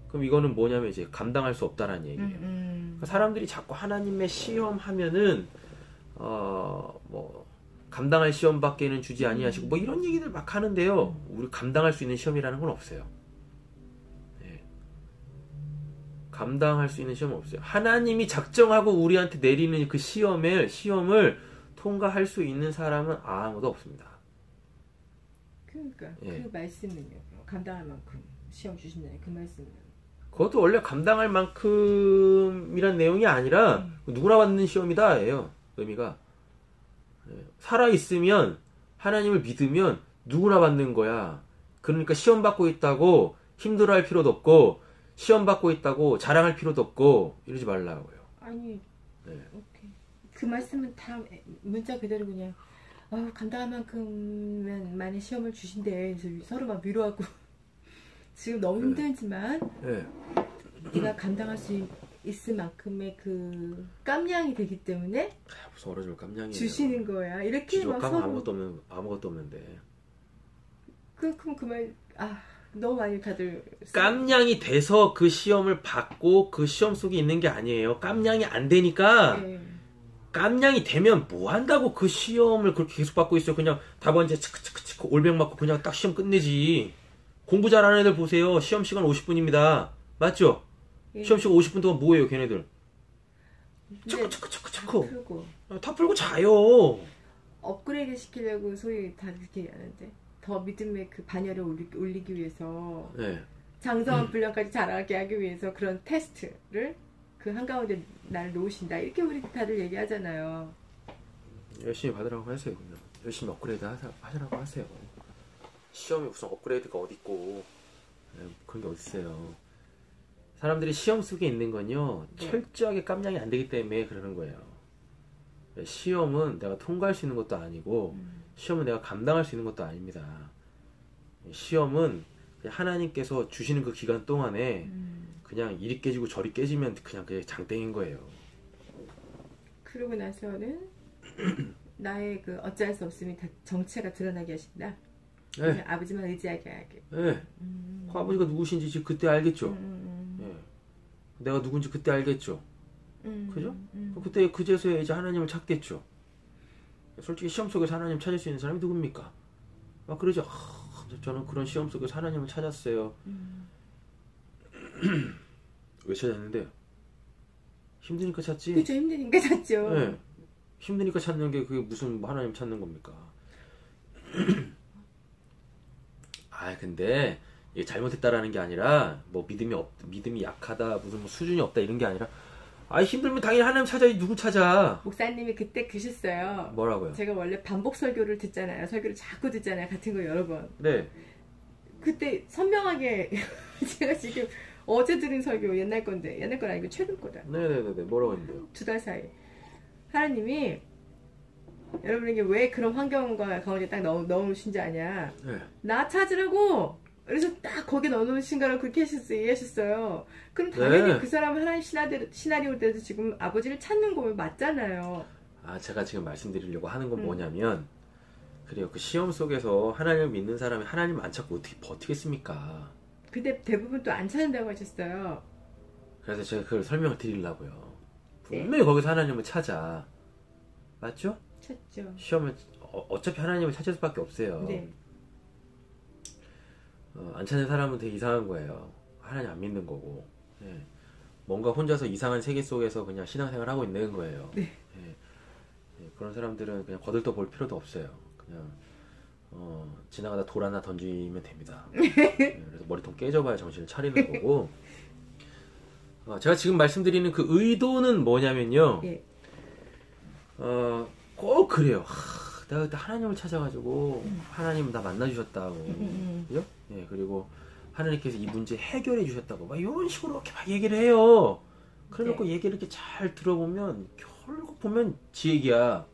그럼 이거는 뭐냐면 이제 감당할 수 없다라는 얘기예요. 그러니까 사람들이 자꾸 하나님의 시험하면은 감당할 시험밖에는 주지 아니하시고 이런 얘기들 막 하는데요. 우리 감당할 수 있는 시험이라는 건 없어요. 예, 감당할 수 있는 시험은 없어요. 하나님이 작정하고 우리한테 내리는 그 시험을 통과할 수 있는 사람은 아무도 없습니다. 그러니까 그 말씀은요. 감당할 만큼 시험 주신다는 그 말씀은 그것도 원래 감당할 만큼이란 내용이 아니라 누구나 받는 시험이다예요. 의미가 살아있으면 하나님을 믿으면 누구나 받는 거야. 그러니까 시험 받고 있다고 힘들어할 필요도 없고 시험 받고 있다고 자랑할 필요도 없고 이러지 말라고요. 아니 오케이. 그 말씀은 다 문자 그대로 그냥 감당할 만큼만의 시험을 주신대. 그래서 서로 막 위로하고 지금 너무 힘들지만 네가 감당할 수 있을 만큼의 그 깜냥이 되기 때문에 무슨 얼어줄 깜냥이에요. 주시는 거야. 이렇게 막 서로 아무것도 없는데. 그럼 그 말 너무 많이 다들 깜냥이 돼서 그 시험을 받고 그 시험 속에 있는 게 아니에요. 깜냥이 안 되니까 깜냥이 되면 뭐 한다고 그 시험을 그렇게 계속 받고 있어요. 그냥 답안제 치크치크 올백 맞고 그냥 딱 시험 끝내지. 공부 잘하는 애들 보세요. 시험 시간 50분입니다. 맞죠? 시험 시간 50분 동안 뭐해요 걔네들? 체크 다 풀고 자요. 업그레이드 시키려고 소위 다 그렇게 하는데 더 믿음의 그 반열을 올리기 위해서 장성한 분량까지 자라게 하기 위해서 그런 테스트를 그 한가운데 나를 놓으신다. 이렇게 우리 다들 얘기하잖아요. 열심히 받으라고 하세요. 그냥. 열심히 업그레이드 하시라고 하세요. 시험이 무슨 업그레이드가 어딨고 그런 게 어딨어요. 사람들이 시험 속에 있는 건요 철저하게 깜냥이 안 되기 때문에 그러는 거예요. 시험은 내가 통과할 수 있는 것도 아니고 시험은 내가 감당할 수 있는 것도 아닙니다. 시험은 하나님께서 주시는 그 기간 동안에 그냥 이리 깨지고 저리 깨지면 그냥 그게 장땡인 거예요. 그러고 나서는 나의 그 어찌할 수 없음이 다 정체가 드러나게 하신다. 네. 아버지만 의지하게 하게. 네. 그 아버지가 누구신지 그때 알겠죠. 네. 내가 누군지 그때 알겠죠. 그죠? 그때 그제서야 이제 하나님을 찾겠죠. 솔직히 시험 속에서 하나님 찾을 수 있는 사람이 누굽니까? 막 그러죠. 저는 그런 시험 속에서 하나님을 찾았어요. 왜 찾았는데요? 힘드니까 찾지. 그죠, 힘드니까 찾죠. 네. 힘드니까 찾는 게 그게 무슨 하나님 찾는 겁니까? 근데 이게 잘못했다라는 게 아니라 뭐 믿음이 약하다 무슨 뭐 수준이 없다 이런 게 아니라 힘들면 당연히 하나님 찾아야지. 누구 찾아? 목사님이 그때 그러셨어요. 뭐라고요? 제가 원래 반복 설교를 듣잖아요. 설교를 자꾸 듣잖아요. 같은 거 여러 번. 네. 그때 선명하게 제가 지금 어제 들은 설교 옛날 건데 옛날 건 아니고 최근 거다. 네네네. 뭐라고 했는데요? 2달 사이 하나님이 여러분에게 왜 그런 환경과 가운데 딱 넣으신지 아냐. 네. 나 찾으라고. 그래서 딱 거기에 넣어놓으신 거라고 그렇게 얘기하셨어요. 그럼 당연히 네. 그 사람은 하나님 시나리오대로 지금 아버지를 찾는 거면 맞잖아요. 제가 지금 말씀드리려고 하는 건 뭐냐면 그래요. 그 시험 속에서 하나님을 믿는 사람이 하나님 안 찾고 어떻게 버티겠습니까? 근데 대부분 또 안 찾는다고 하셨어요. 그래서 제가 그걸 설명을 드리려고요. 네. 분명히 거기서 하나님을 찾아. 맞죠? 찾죠. 시험은 어차피 하나님을 찾을 수밖에 없어요. 네. 안 찾는 사람은 되게 이상한 거예요. 하나님 안 믿는 거고. 예. 뭔가 혼자서 이상한 세계 속에서 그냥 신앙생활 하고 있는 거예요. 네. 그런 사람들은 그냥 거들떠 볼 필요도 없어요. 그냥 지나가다 돌 하나 던지면 됩니다. 그래서 머리통 깨져봐야 정신을 차리는 거고. 제가 지금 말씀드리는 그 의도는 뭐냐면요. 예. 꼭 그래요. 내가 그때 하나님을 찾아가지고 하나님 나 만나주셨다고. 그죠? 예, 그리고 하나님께서 이 문제 해결해 주셨다고 막 이런 식으로 이렇게 막 얘기를 해요. 그래놓고 얘기를 이렇게 잘 들어보면 결국 보면 지 얘기야.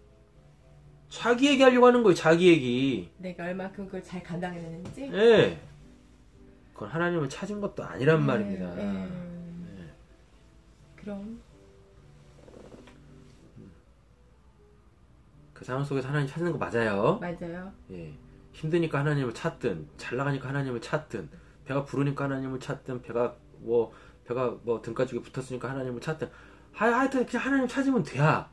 자기 얘기하려고 하는 거예요. 자기 얘기. 내가 얼마큼 그걸 잘 감당해냈는지. 예. 그건 하나님을 찾은 것도 아니란 말입니다. 그럼 그 상황 속에서 하나님 찾는 거 맞아요. 맞아요. 예. 힘드니까 하나님을 찾든 잘 나가니까 하나님을 찾든 배가 부르니까 하나님을 찾든 배가 뭐 등가죽에 붙었으니까 하나님을 찾든 하여튼 그냥 하나님 찾으면 돼야.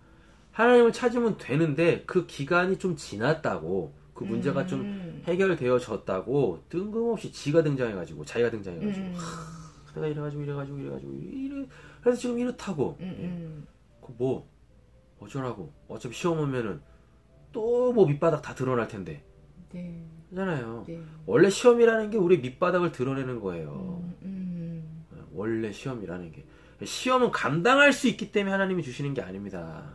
하나님을 찾으면 되는데 그 기간이 좀 지났다고 그 문제가 좀 해결되어졌다고 뜬금없이 자기가 등장해가지고 내가 이래가지고 그래서 지금 이렇다고. 그 어쩌라고. 어차피 시험 오면은 또 뭐 밑바닥 다 드러날 텐데. 네. 그잖아요. 네. 원래 시험이라는 게 우리 밑바닥을 드러내는 거예요. 원래 시험이라는 게. 시험은 감당할 수 있기 때문에 하나님이 주시는 게 아닙니다.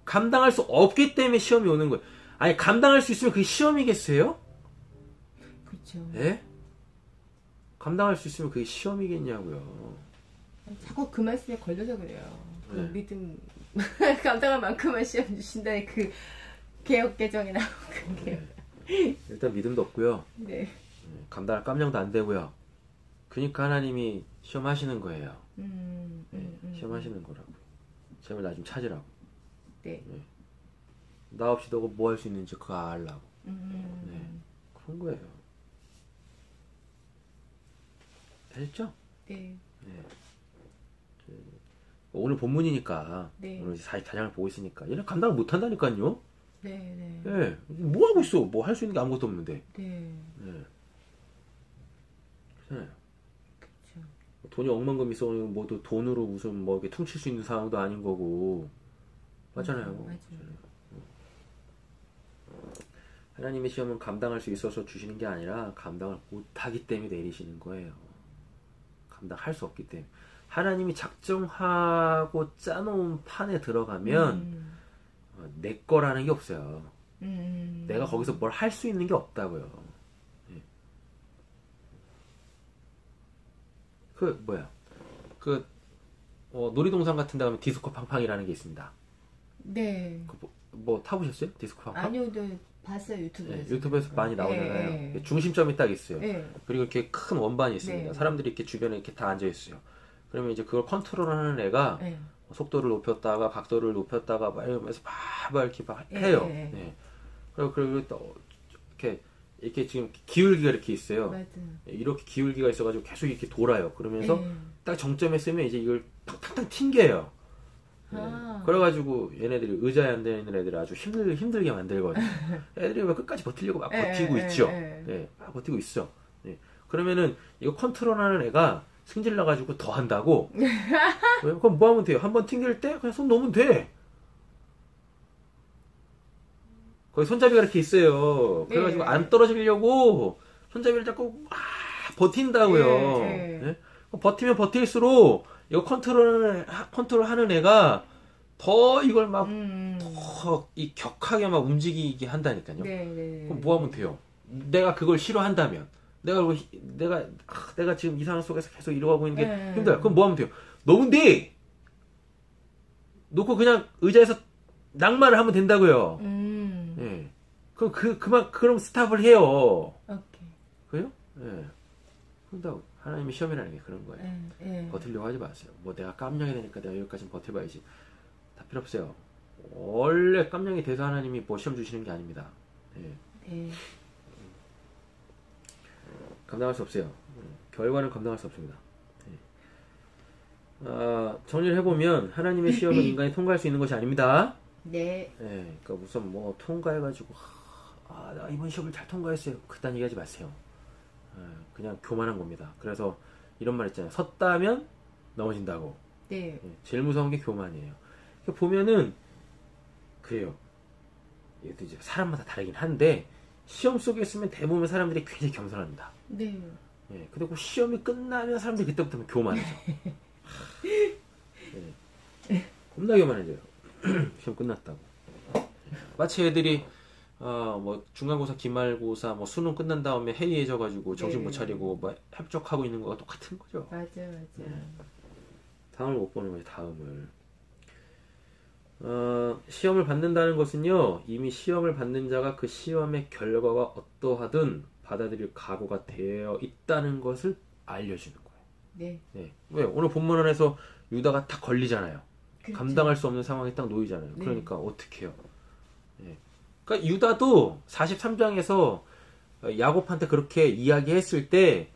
감당할 수 없기 때문에 시험이 오는 거예요. 아니 감당할 수 있으면 그게 시험이겠어요? 그렇죠. 예? 감당할 수 있으면 그게 시험이겠냐고요. 자꾸 그 말씀에 걸려서 그래요. 그 네. 믿음 감당할 만큼만 시험 주신다는 그 개혁 개정이 나오고 그게. 일단 믿음도 없고요. 네. 감당할 깜냥도 안 되고요. 그러니까 하나님이 시험하시는 거예요. 시험하시는 거라고. 제발 나 좀 찾으라고. 네. 나 없이 너가 뭐 할 수 있는지 그거 알라고. 그런 거예요. 됐죠? 네. 오늘 본문이니까 네. 오늘 44장을 보고 있으니까 얘는 감당을 못 한다니까요. 네. 예. 뭐 하고 있어? 뭐 할 수 있는 게 아무것도 없는데. 네. 그렇잖아요. 그렇죠. 돈이 억만금 있어 뭐또 돈으로 무슨 뭐 이렇게 퉁칠 수 있는 상황도 아닌 거고. 맞잖아요. 맞아요. 하나님의 시험은 감당할 수 있어서 주시는 게 아니라 감당을 못하기 때문에 내리시는 거예요. 감당할 수 없기 때문에. 하나님이 작정하고 짜놓은 판에 들어가면 내 거라는 게 없어요. 내가 거기서 뭘 할 수 있는 게 없다고요. 예. 그 뭐야? 그 놀이동산 같은 데 가면 디스코 팡팡이라는 게 있습니다. 네. 뭐 타보셨어요? 디스코 팡팡? 아니요, 네, 봤어요 유튜브에서. 네, 유튜브에서 많이 나오잖아요. 예. 중심점이 딱 있어요. 예. 그리고 이렇게 큰 원반이 있습니다. 네. 사람들이 이렇게 주변에 이렇게 다 앉아 있어요. 그러면 이제 그걸 컨트롤하는 애가 예. 속도를 높였다가 각도를 높였다가 막 이러면서 막 이렇게 막 해요. 예. 네. 그리고 또 이렇게 지금 기울기가 이렇게 있어요. 맞아요. 이렇게 기울기가 있어가지고 계속 이렇게 돌아요. 그러면서 예. 딱 정점에 쓰면 이제 이걸 탁탁탁 튕겨요. 네. 아. 그래가지고 얘네들이 의자에 앉아있는 애들을 아주 힘들게 만들거든요. 애들이 왜 끝까지 버티려고 막 버티고 있죠. 네, 막 버티고 있어. 네. 그러면은 이거 컨트롤하는 애가 승질 나가지고 더 한다고. 그럼 뭐 하면 돼요? 한번 튕길 때 그냥 손 놓으면 돼. 거기 손잡이가 이렇게 있어요. 그래가지고 네. 안 떨어지려고 손잡이를 잡고 막 버틴다고요. 네. 네? 버티면 버틸수록 이거 컨트롤하는 애가 더 이걸 막 더 이 격하게 막 움직이게 한다니까요. 네. 그럼 뭐 하면 돼요? 내가 그걸 싫어한다면, 내가 지금 이 상황 속에서 계속 이러고 있는 게 네. 힘들어. 그럼 뭐 하면 돼요? 놓으면 돼. 놓고 그냥 의자에서 낙마를 하면 된다고요. 예. 그럼 스탑을 해요. 오케이. 그래요? 예. 그런다고 하나님의 시험이라는 게 그런 거예요. 예. 버틸려고 하지 마세요. 뭐 내가 깜냥이 되니까 내가 여기까지 버텨봐야지. 다 필요 없어요. 원래 깜냥이 돼서 하나님이 뭐 시험 주시는 게 아닙니다. 예. 예. 감당할 수 없어요. 결과는 감당할 수 없습니다. 정리를 해보면 하나님의 시험은 인간이 통과할 수 있는 것이 아닙니다. 네. 예, 그러니까 우선 뭐 통과해가지고 내가 이번 시험을 잘 통과했어요. 그딴 얘기하지 마세요. 그냥 교만한 겁니다. 그래서 이런 말 있잖아요. 섰다면 넘어진다고. 네. 예, 제일 무서운 게 교만이에요. 보면은 그래요. 이것도 이제 사람마다 다르긴 한데 시험 속에 있으면 대부분 사람들이 굉장히 겸손합니다. 네. 예, 근데 그 시험이 끝나면 사람들이 그때부터 교만해져. 겁나 교만해져요. 시험 끝났다고. 마치 애들이 뭐 중간고사, 기말고사, 뭐 수능 끝난 다음에 해이해져가지고 정신 못 차리고 뭐 협족하고 있는 거가 똑같은 거죠. 맞아요. 다음을 못 보는 거예요. 다음을. 시험을 받는다는 것은요, 이미 시험을 받는 자가 그 시험의 결과가 어떠하든 받아들일 각오가 되어 있다는 것을 알려주는 거예요. 네. 네. 왜? 오늘 본문 안에서 유다가 딱 걸리잖아요. 그렇죠. 감당할 수 없는 상황에 딱 놓이잖아요. 네. 그러니까 어떻게 해요? 네. 그러니까 유다도 43장에서 야곱한테 그렇게 이야기했을 때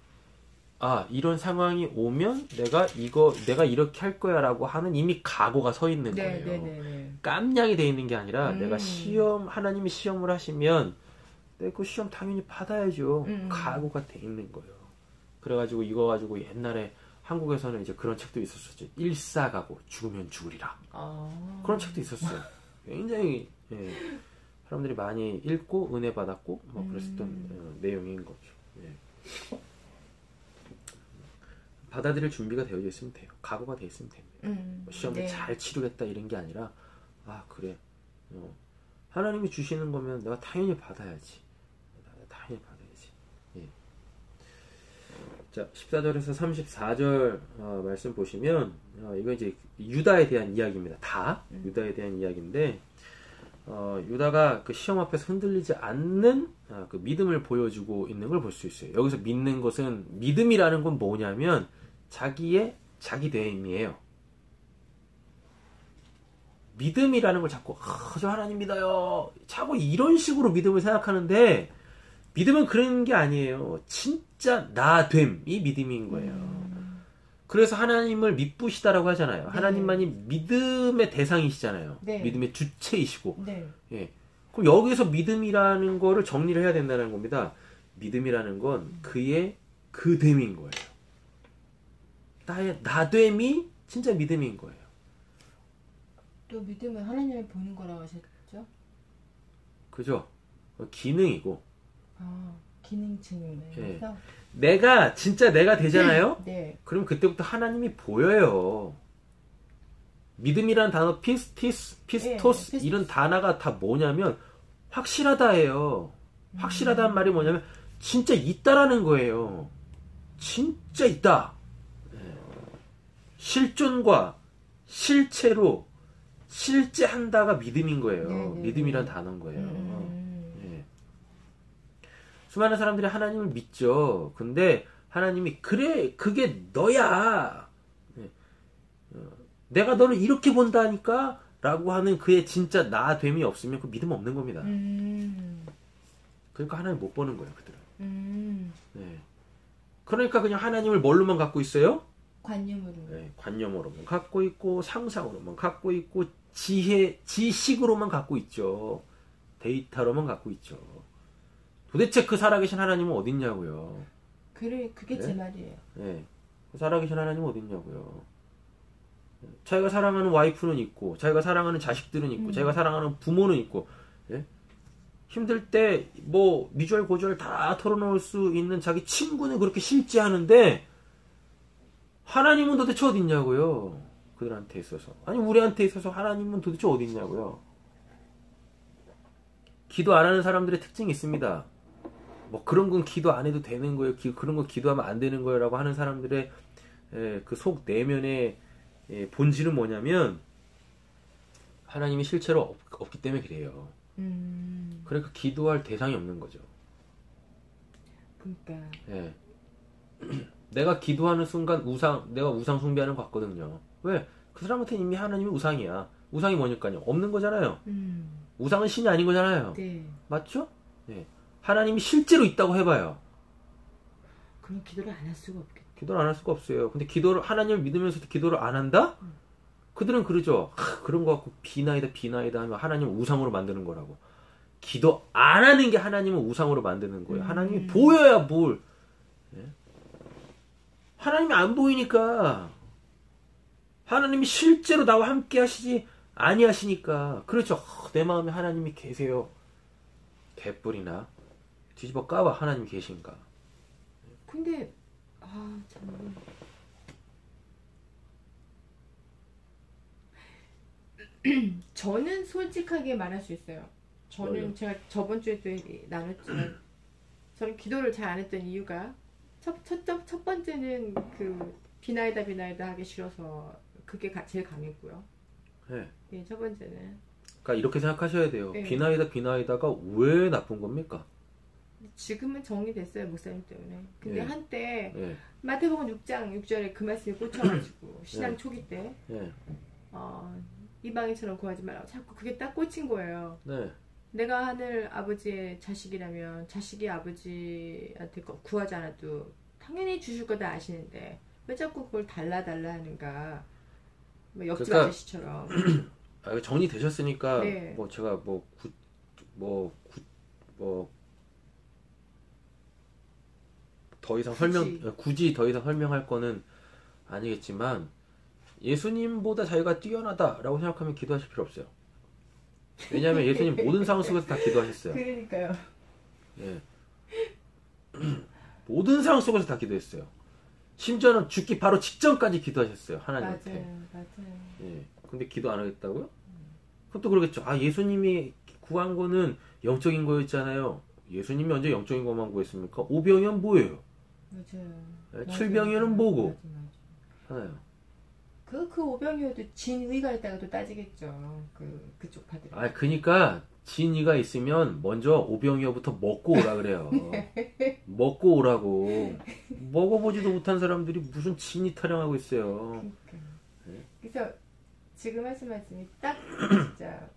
이런 상황이 오면 내가 이렇게 할 거야라고 하는 이미 각오가 서 있는 거예요. 네. 깜냥이 돼 있는 게 아니라 내가 하나님이 시험을 하시면 내가 그 시험 당연히 받아야죠. 각오가 돼 있는 거예요. 그래가지고 이거 가지고 옛날에 한국에서는 이제 그런 책도 있었었죠. 일사각오, 죽으면 죽으리라. 그런 책도 있었어요. 굉장히 사람들이 많이 읽고 은혜 받았고 뭐 그랬었던 내용인 거죠. 받아들일 준비가 되어 있으면 돼요. 각오가 되어 있으면 됩니다. 시험을 잘 치르겠다 이런 게 아니라 그래. 하나님이 주시는 거면 내가 당연히 받아야지. 당연히 받아야지. 자, 14절에서 34절 말씀 보시면 이거 이제 유다에 대한 이야기입니다. 다 유다에 대한 이야기인데 유다가 그 시험 앞에서 흔들리지 않는 그 믿음을 보여주고 있는 걸 볼 수 있어요. 여기서 믿는 것은 믿음이라는 건 뭐냐면 자기 대임이에요. 믿음이라는 걸 자꾸 저 하나님 믿어요. 자꾸 이런 식으로 믿음을 생각하는데 믿음은 그런 게 아니에요. 진짜 나됨이 믿음인 거예요. 그래서 하나님을 믿부시다라고 하잖아요. 네. 하나님만이 믿음의 대상이시잖아요. 네. 믿음의 주체이시고. 네. 그럼 여기서 믿음이라는 거를 정리를 해야 된다는 겁니다. 믿음이라는 건 그의 그됨인 거예요. 나의 나됨이 진짜 믿음인 거예요. 또 믿음은 하나님을 보는 거라고 하셨죠? 그죠? 기능이고. 기능층이면서. 내가 진짜 내가 되잖아요. 네. 그럼 그때부터 하나님이 보여요. 믿음이라는 단어, 피스토스 네, 이런 단어가 다 뭐냐면 확실하다예요. 확실하다는 말이 뭐냐면 진짜 있다라는 거예요. 진짜 있다. 실존과 실체로 실제한다가 믿음인 거예요. 믿음이란 단어인 거예요. 예. 수많은 사람들이 하나님을 믿죠. 근데 하나님이 그래 그게 너야. 내가 너를 이렇게 본다니까 라고 하는 그의 진짜 나됨이 없으면 그 믿음 없는 겁니다. 그러니까 하나님 못 보는 거예요. 그들은. 네. 그러니까 그냥 하나님을 뭘로만 갖고 있어요? 관념으로. 네, 관념으로만 갖고 있고 상상으로만 갖고 있고 지식으로만 갖고 있죠. 데이터로만 갖고 있죠. 도대체 그 살아계신 하나님은 어디 있냐고요. 그게 네? 제 말이에요. 네. 그 살아계신 하나님은 어디 있냐고요. 자기가 사랑하는 와이프는 있고 자기가 사랑하는 자식들은 있고 자기가 사랑하는 부모는 있고 예? 힘들 때 뭐 미주알 고주알 다 털어놓을 수 있는 자기 친구는 그렇게 실제하는데 하나님은 도대체 어디 있냐고요. 그들한테 있어서. 아니 우리한테 있어서 하나님은 도대체 어디 있냐고요. 기도 안 하는 사람들의 특징이 있습니다. 뭐 그런 건 기도 안 해도 되는 거예요. 그런 건 기도하면 안 되는 거예요 라고 하는 사람들의 그 속 내면의 본질은 뭐냐면 하나님이 실제로 없기 때문에 그래요. 그러니까 기도할 대상이 없는 거죠. 그러니까. 예. 내가 기도하는 순간 내가 우상 숭배하는 것 같거든요. 왜? 그 사람한테는 이미 하나님이 우상이야. 우상이 뭐니까요? 없는 거잖아요. 우상은 신이 아닌 거잖아요. 네. 맞죠? 예. 하나님이 실제로 있다고 해봐요. 그럼 기도를 안 할 수가 없겠다. 기도를 안 할 수가 없어요. 근데 하나님을 믿으면서도 기도를 안 한다? 그들은 그러죠. 그런 거 갖고 비나이다 하면 하나님을 우상으로 만드는 거라고. 기도 안 하는 게 하나님을 우상으로 만드는 거예요. 하나님이 보여야 뭘. 예? 하나님이 안 보이니까. 하나님이 실제로 나와 함께 하시지 아니하시니까. 그렇죠. 내 마음에 하나님이 계세요. 개뿔이나 뒤집어 까봐 하나님이 계신가. 근데 참. 저는 솔직하게 말할 수 있어요. 저는 뭐요? 제가 저번 주에도 나눴지만 저는 기도를 잘 안 했던 이유가 첫 번째는 그 비나이다 하기 싫어서 그게 제일 강했고요. 네. 네, 첫 번째는. 그러니까 이렇게 생각하셔야 돼요. 네. 비나이다가 왜 나쁜 겁니까? 지금은 정리됐어요, 목사님 때문에. 근데 네. 한때 네. 마태복음 6장 6절에 그 말씀이 꽂혀가지고 신앙 네. 초기 때 네. 이방인처럼 구하지 말라고 자꾸 그게 딱 꽂힌 거예요. 네. 내가 하늘 아버지의 자식이라면 자식이 아버지한테 구하지 않아도 당연히 주실 거다 아시는데 왜 자꾸 그걸 달라 하는가. 뭐 옆집 그러니까, 아저씨처럼. 정리되셨으니까 네. 뭐 제가 더 이상 굳이 더 이상 설명할 거는 아니겠지만 예수님보다 자기가 뛰어나다라고 생각하면 기도하실 필요 없어요. 왜냐하면 예수님 모든 상황 속에서 다 기도하셨어요. 그러니까요. 예. 모든 상황 속에서 다 기도했어요. 심지어는 죽기 바로 직전까지 기도하셨어요. 하나님한테. 맞아요. 예. 근데 기도 안 하겠다고요? 그것도 그러겠죠. 예수님이 구한 거는 영적인 거였잖아요. 예수님이 언제 영적인 것만 구했습니까? 오병이어는 뭐예요? 맞아요. 칠병이어는 뭐고? 맞아. 하나요. 그 오병이어도 진의가 있다가 또 따지겠죠. 그쪽 파들. 그니까 진이가 있으면 먼저 오병이어부터 먹고 오라 그래요. 먹고 오라고. 먹어보지도 못한 사람들이 무슨 진이 타령하고 있어요. 그러니까. 네. 그래서 지금 하신 말씀이 딱 진짜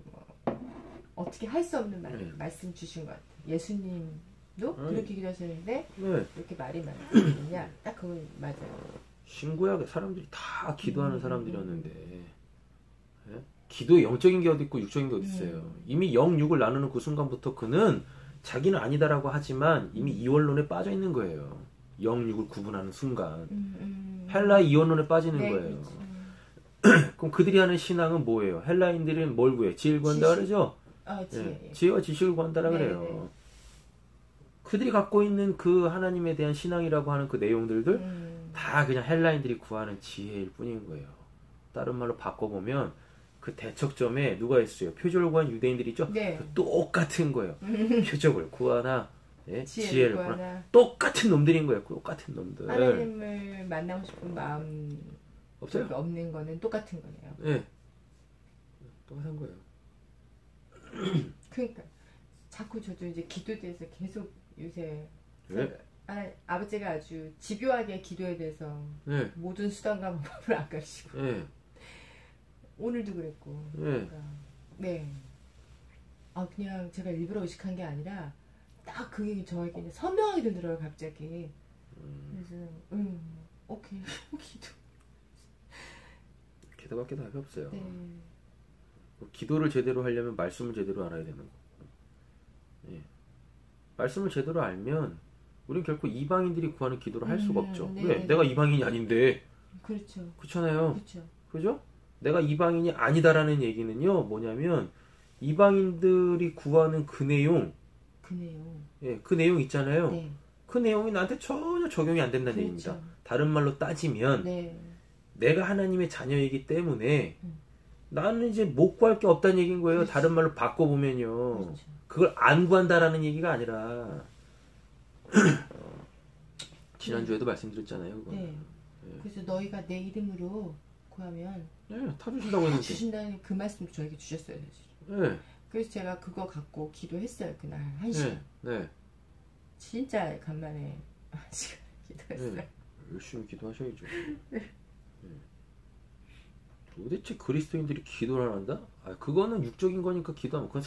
어떻게 할 수 없는 말씀 주신 것 같아요. 예수님도 그렇게 기도하셨는데 네. 이렇게 말이 많으냐? 딱 그건 맞아요. 신구약의 사람들이 다 기도하는 사람들이었는데 예? 기도에 영적인 게 어디 있고 육적인 게 어디 있어요. 이미 영육을 나누는 그 순간부터 그는 자기는 아니다라고 하지만 이미 이원론에 빠져 있는 거예요. 영육을 구분하는 순간 헬라의 이원론에 빠지는 네, 거예요. 그렇지. 그럼 그들이 하는 신앙은 뭐예요? 헬라인들은 뭘 구해? 지혜를 구한다 그러죠? 지혜. 지혜와 지식을 구한다라 그래요. 네. 그들이 갖고 있는 그 하나님에 대한 신앙이라고 하는 그 내용들들 다 그냥 헬라인들이 구하는 지혜일 뿐인 거예요. 다른 말로 바꿔보면 그 대척점에 누가 있어요? 표적을 구한 유대인들이 있죠? 네. 똑같은 거예요. 표적을 구하나, 예? 지혜를 구하나. 구하나. 똑같은 놈들인 거예요. 똑같은 놈들. 하나님을 만나고 싶은 마음 없어요. 없는 거는 똑같은 거네요. 네. 똑같은 거예요. 그러니까 자꾸 저도 이제 기도에 대해서 계속 요새 네. 아버지가 아주 집요하게 기도에 대해서 네. 모든 수단과 방법을 안 가르치고 네. 오늘도 그랬고 네. 그러니까, 네. 아 그냥 제가 일부러 의식한 게 아니라 딱 그게 저에게 선명하게 들더라고요 갑자기. 그래서 오케이 기도. 기도밖에 답이 없어요. 네. 기도를 제대로 하려면 말씀을 제대로 알아야 되는 거. 예. 말씀을 제대로 알면 우리는 결코 이방인들이 구하는 기도를 할 수가 없죠. 네, 왜? 네, 내가 네. 이방인이 아닌데. 그렇죠. 그렇잖아요. 그렇죠. 그죠? 내가 이방인이 아니다라는 얘기는요. 뭐냐면 이방인들이 구하는 그 내용, 그 내용. 예, 그 내용 있잖아요. 네. 그 내용이 나한테 전혀 적용이 안 된다는 그렇죠. 얘기입니다. 다른 말로 따지면 네. 내가 하나님의 자녀이기 때문에 음. 나는 이제 못 구할 게 없다는 얘기인 거예요. 그렇죠. 다른 말로 바꿔보면요. 그렇죠. 그걸 안 구한다라는 얘기가 아니라 지난주에도 말씀드렸잖아요. 그거. 네. 그래서 너희가 내 이름으로 구하면 네, 다 주신다고 했는데. 주신다는 그 말씀도 저에게 주셨어요. 사실. 네, 그래서 제가 그거 갖고 기도했어요. 그날 1시간. 네, 네. 진짜 간만에 1시간 기도했어요. 네. 열심히 기도하셔야죠. 네. 도대체 그리스도인들이 기도를 안 한다? 아, 그거는 육적인 거니까 기도하면 그건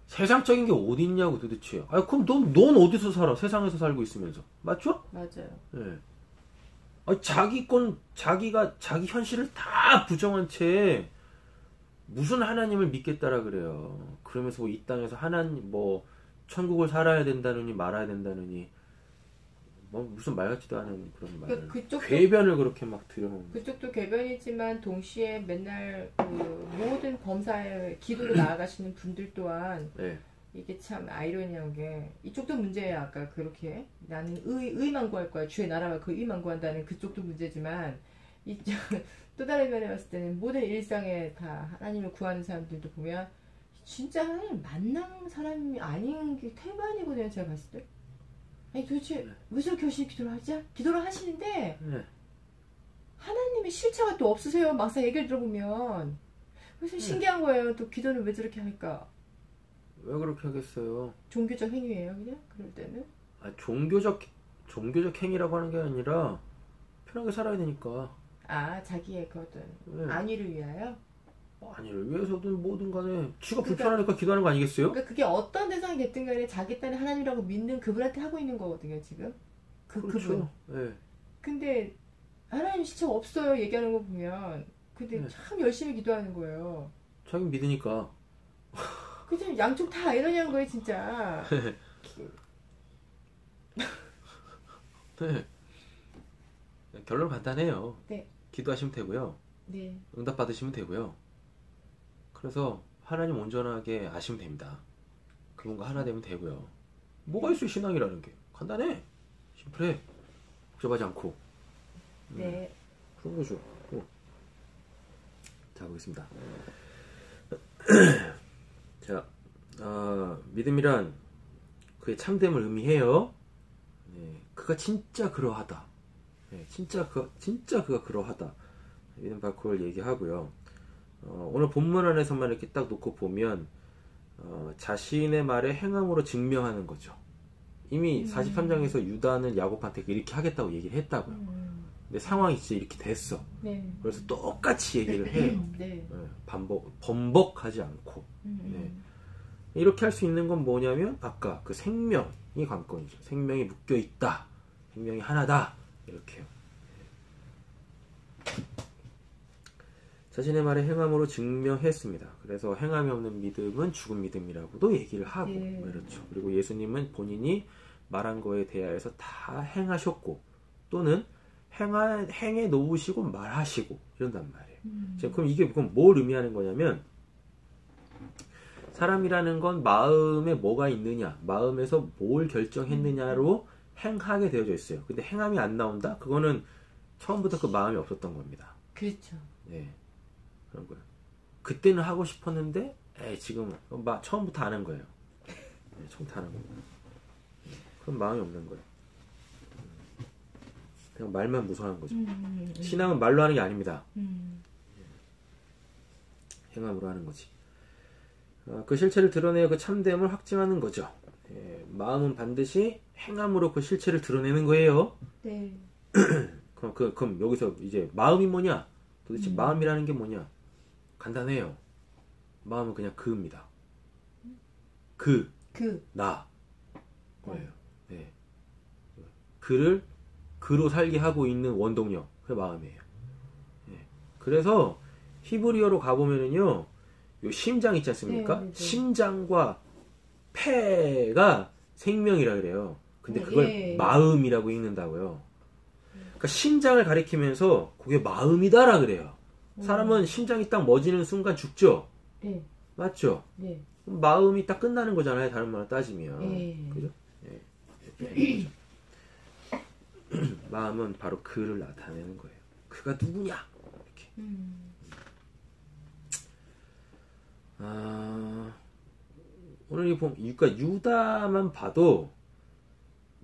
세상적인 게 어디 있냐고 도대체. 아, 그럼 넌 어디서 살아? 세상에서 살고 있으면서. 맞죠? 맞아요. 네. 아, 자기가 자기 현실을 다 부정한 채 무슨 하나님을 믿겠다라 그래요. 그러면서 뭐 이 땅에서 하나님 뭐 천국을 살아야 된다느니 말아야 된다느니 뭐 무슨 말 같지도 않은 그런 말을 궤변을 그렇게 막 들여놓는. 그쪽도 궤변이지만 동시에 맨날 그 모든 범사에 기도로 나아가시는 분들 또한 네. 이게 참 아이러니한 게 이쪽도 문제예요. 아까 그렇게 나는 의만 구할 거야. 주의 나라와 그 의만 구한다는 그쪽도 문제지만 이쪽 또 다른 면에 봤을 때는 모든 일상에 다 하나님을 구하는 사람들도 보면 진짜 하나님 만난 사람이 아닌 게 태반이거든요. 제가 봤을 때. 아니 도대체 무슨 교신 기도를 하지? 기도를 하시는데 네. 하나님의 실체가 또 없으세요. 막상 얘기를 들어보면. 그래서 신기한 거예요. 또 기도는 왜 저렇게 할까? 왜 그렇게 하겠어요? 종교적 행위예요, 그냥? 그럴 때는? 아, 종교적 행위라고 하는 게 아니라 편하게 살아야 되니까. 아, 자기의 그 어떤 네. 안위를 위하여? 아니를 위해서든 뭐든 간에 지가 불편하니까 기도하는 거 아니겠어요? 그러니까 그게 어떤 대상이 됐든 간에 자기 딴에 하나님이라고 믿는 그분한테 하고 있는 거거든요, 지금. 그분. 그렇죠. 네. 근데 하나님 실체가 없어요, 얘기하는 거 보면. 근데 네. 참 열심히 기도하는 거예요. 자기 믿으니까. 그냥 양쪽 다 이러냐는 거예요, 진짜. 네. 결론 간단해요. 네. 기도하시면 되고요. 네. 응답 받으시면 되고요. 그래서 하나님 온전하게 아시면 됩니다. 그분과 하나 되면 되고요. 뭐가 있어요, 신앙이라는 게. 간단해. 심플해. 복잡하지 않고. 네. 그런 거죠. 자, 보겠습니다. 자, 믿음이란 그의 참됨을 의미해요. 네, 그가 진짜 그러하다. 네, 진짜 그가 그러하다. 믿음 바콜 얘기하고요. 오늘 본문 안에서만 이렇게 딱 놓고 보면 자신의 말에 행함으로 증명하는 거죠. 이미 43장에서 유다는 야곱한테 이렇게 하겠다고 얘기를 했다고요. 근데 상황이 진짜 이렇게 됐어. 네. 그래서 똑같이 얘기를 해요. 네. 네, 번복하지 않고. 네. 이렇게 할 수 있는 건 뭐냐면 아까 그 생명이 관건이죠. 생명이 묶여 있다. 생명이 하나다. 이렇게요. 자신의 말에 행함으로 증명했습니다. 그래서 행함이 없는 믿음은 죽은 믿음이라고도 얘기를 하고. 네. 그렇죠. 그리고 예수님은 본인이 말한 거에 대하여서 다 행하셨고 또는 행해 놓으시고 말하시고 이런단 말이에요. 자, 그럼 이게 그럼 뭘 의미하는 거냐면 사람이라는 건 마음에 뭐가 있느냐, 마음에서 뭘 결정했느냐로 행하게 되어져 있어요. 근데 행함이 안 나온다? 그거는 처음부터 그 마음이 없었던 겁니다. 그렇죠. 네, 그런 거예요. 그때는 하고 싶었는데 지금 처음부터 안 한 거예요. 처음부터 안 한 거예요. 그런 마음이 없는 거예요. 그냥 말만 무성한 거죠. 신앙은 말로 하는 게 아닙니다. 행함으로 하는 거지. 그 실체를 드러내어 그 참됨을 확증하는 거죠. 마음은 반드시 행함으로 그 실체를 드러내는 거예요. 네. 그럼 여기서 이제 마음이 뭐냐? 도대체 마음이라는 게 뭐냐? 간단해요. 마음은 그냥 그입니다. 나. 거예요. 네. 그를 그로 살게 하고 있는 원동력. 그게 마음이에요. 네. 그래서 히브리어로 가보면은요, 요 심장 있지 않습니까? 네. 심장과 폐가 생명이라 그래요. 근데 그걸 마음이라고 읽는다고요. 그러니까 심장을 가리키면서 그게 마음이다라 그래요. 사람은 심장이 딱 멎는 순간 죽죠? 네. 맞죠? 네. 마음이 딱 끝나는 거잖아요. 다른 말로 따지면. 그죠? 네. 마음은 바로 그를 나타내는 거예요. 그가 누구냐? 이렇게. 오늘 그러니까 유다만 봐도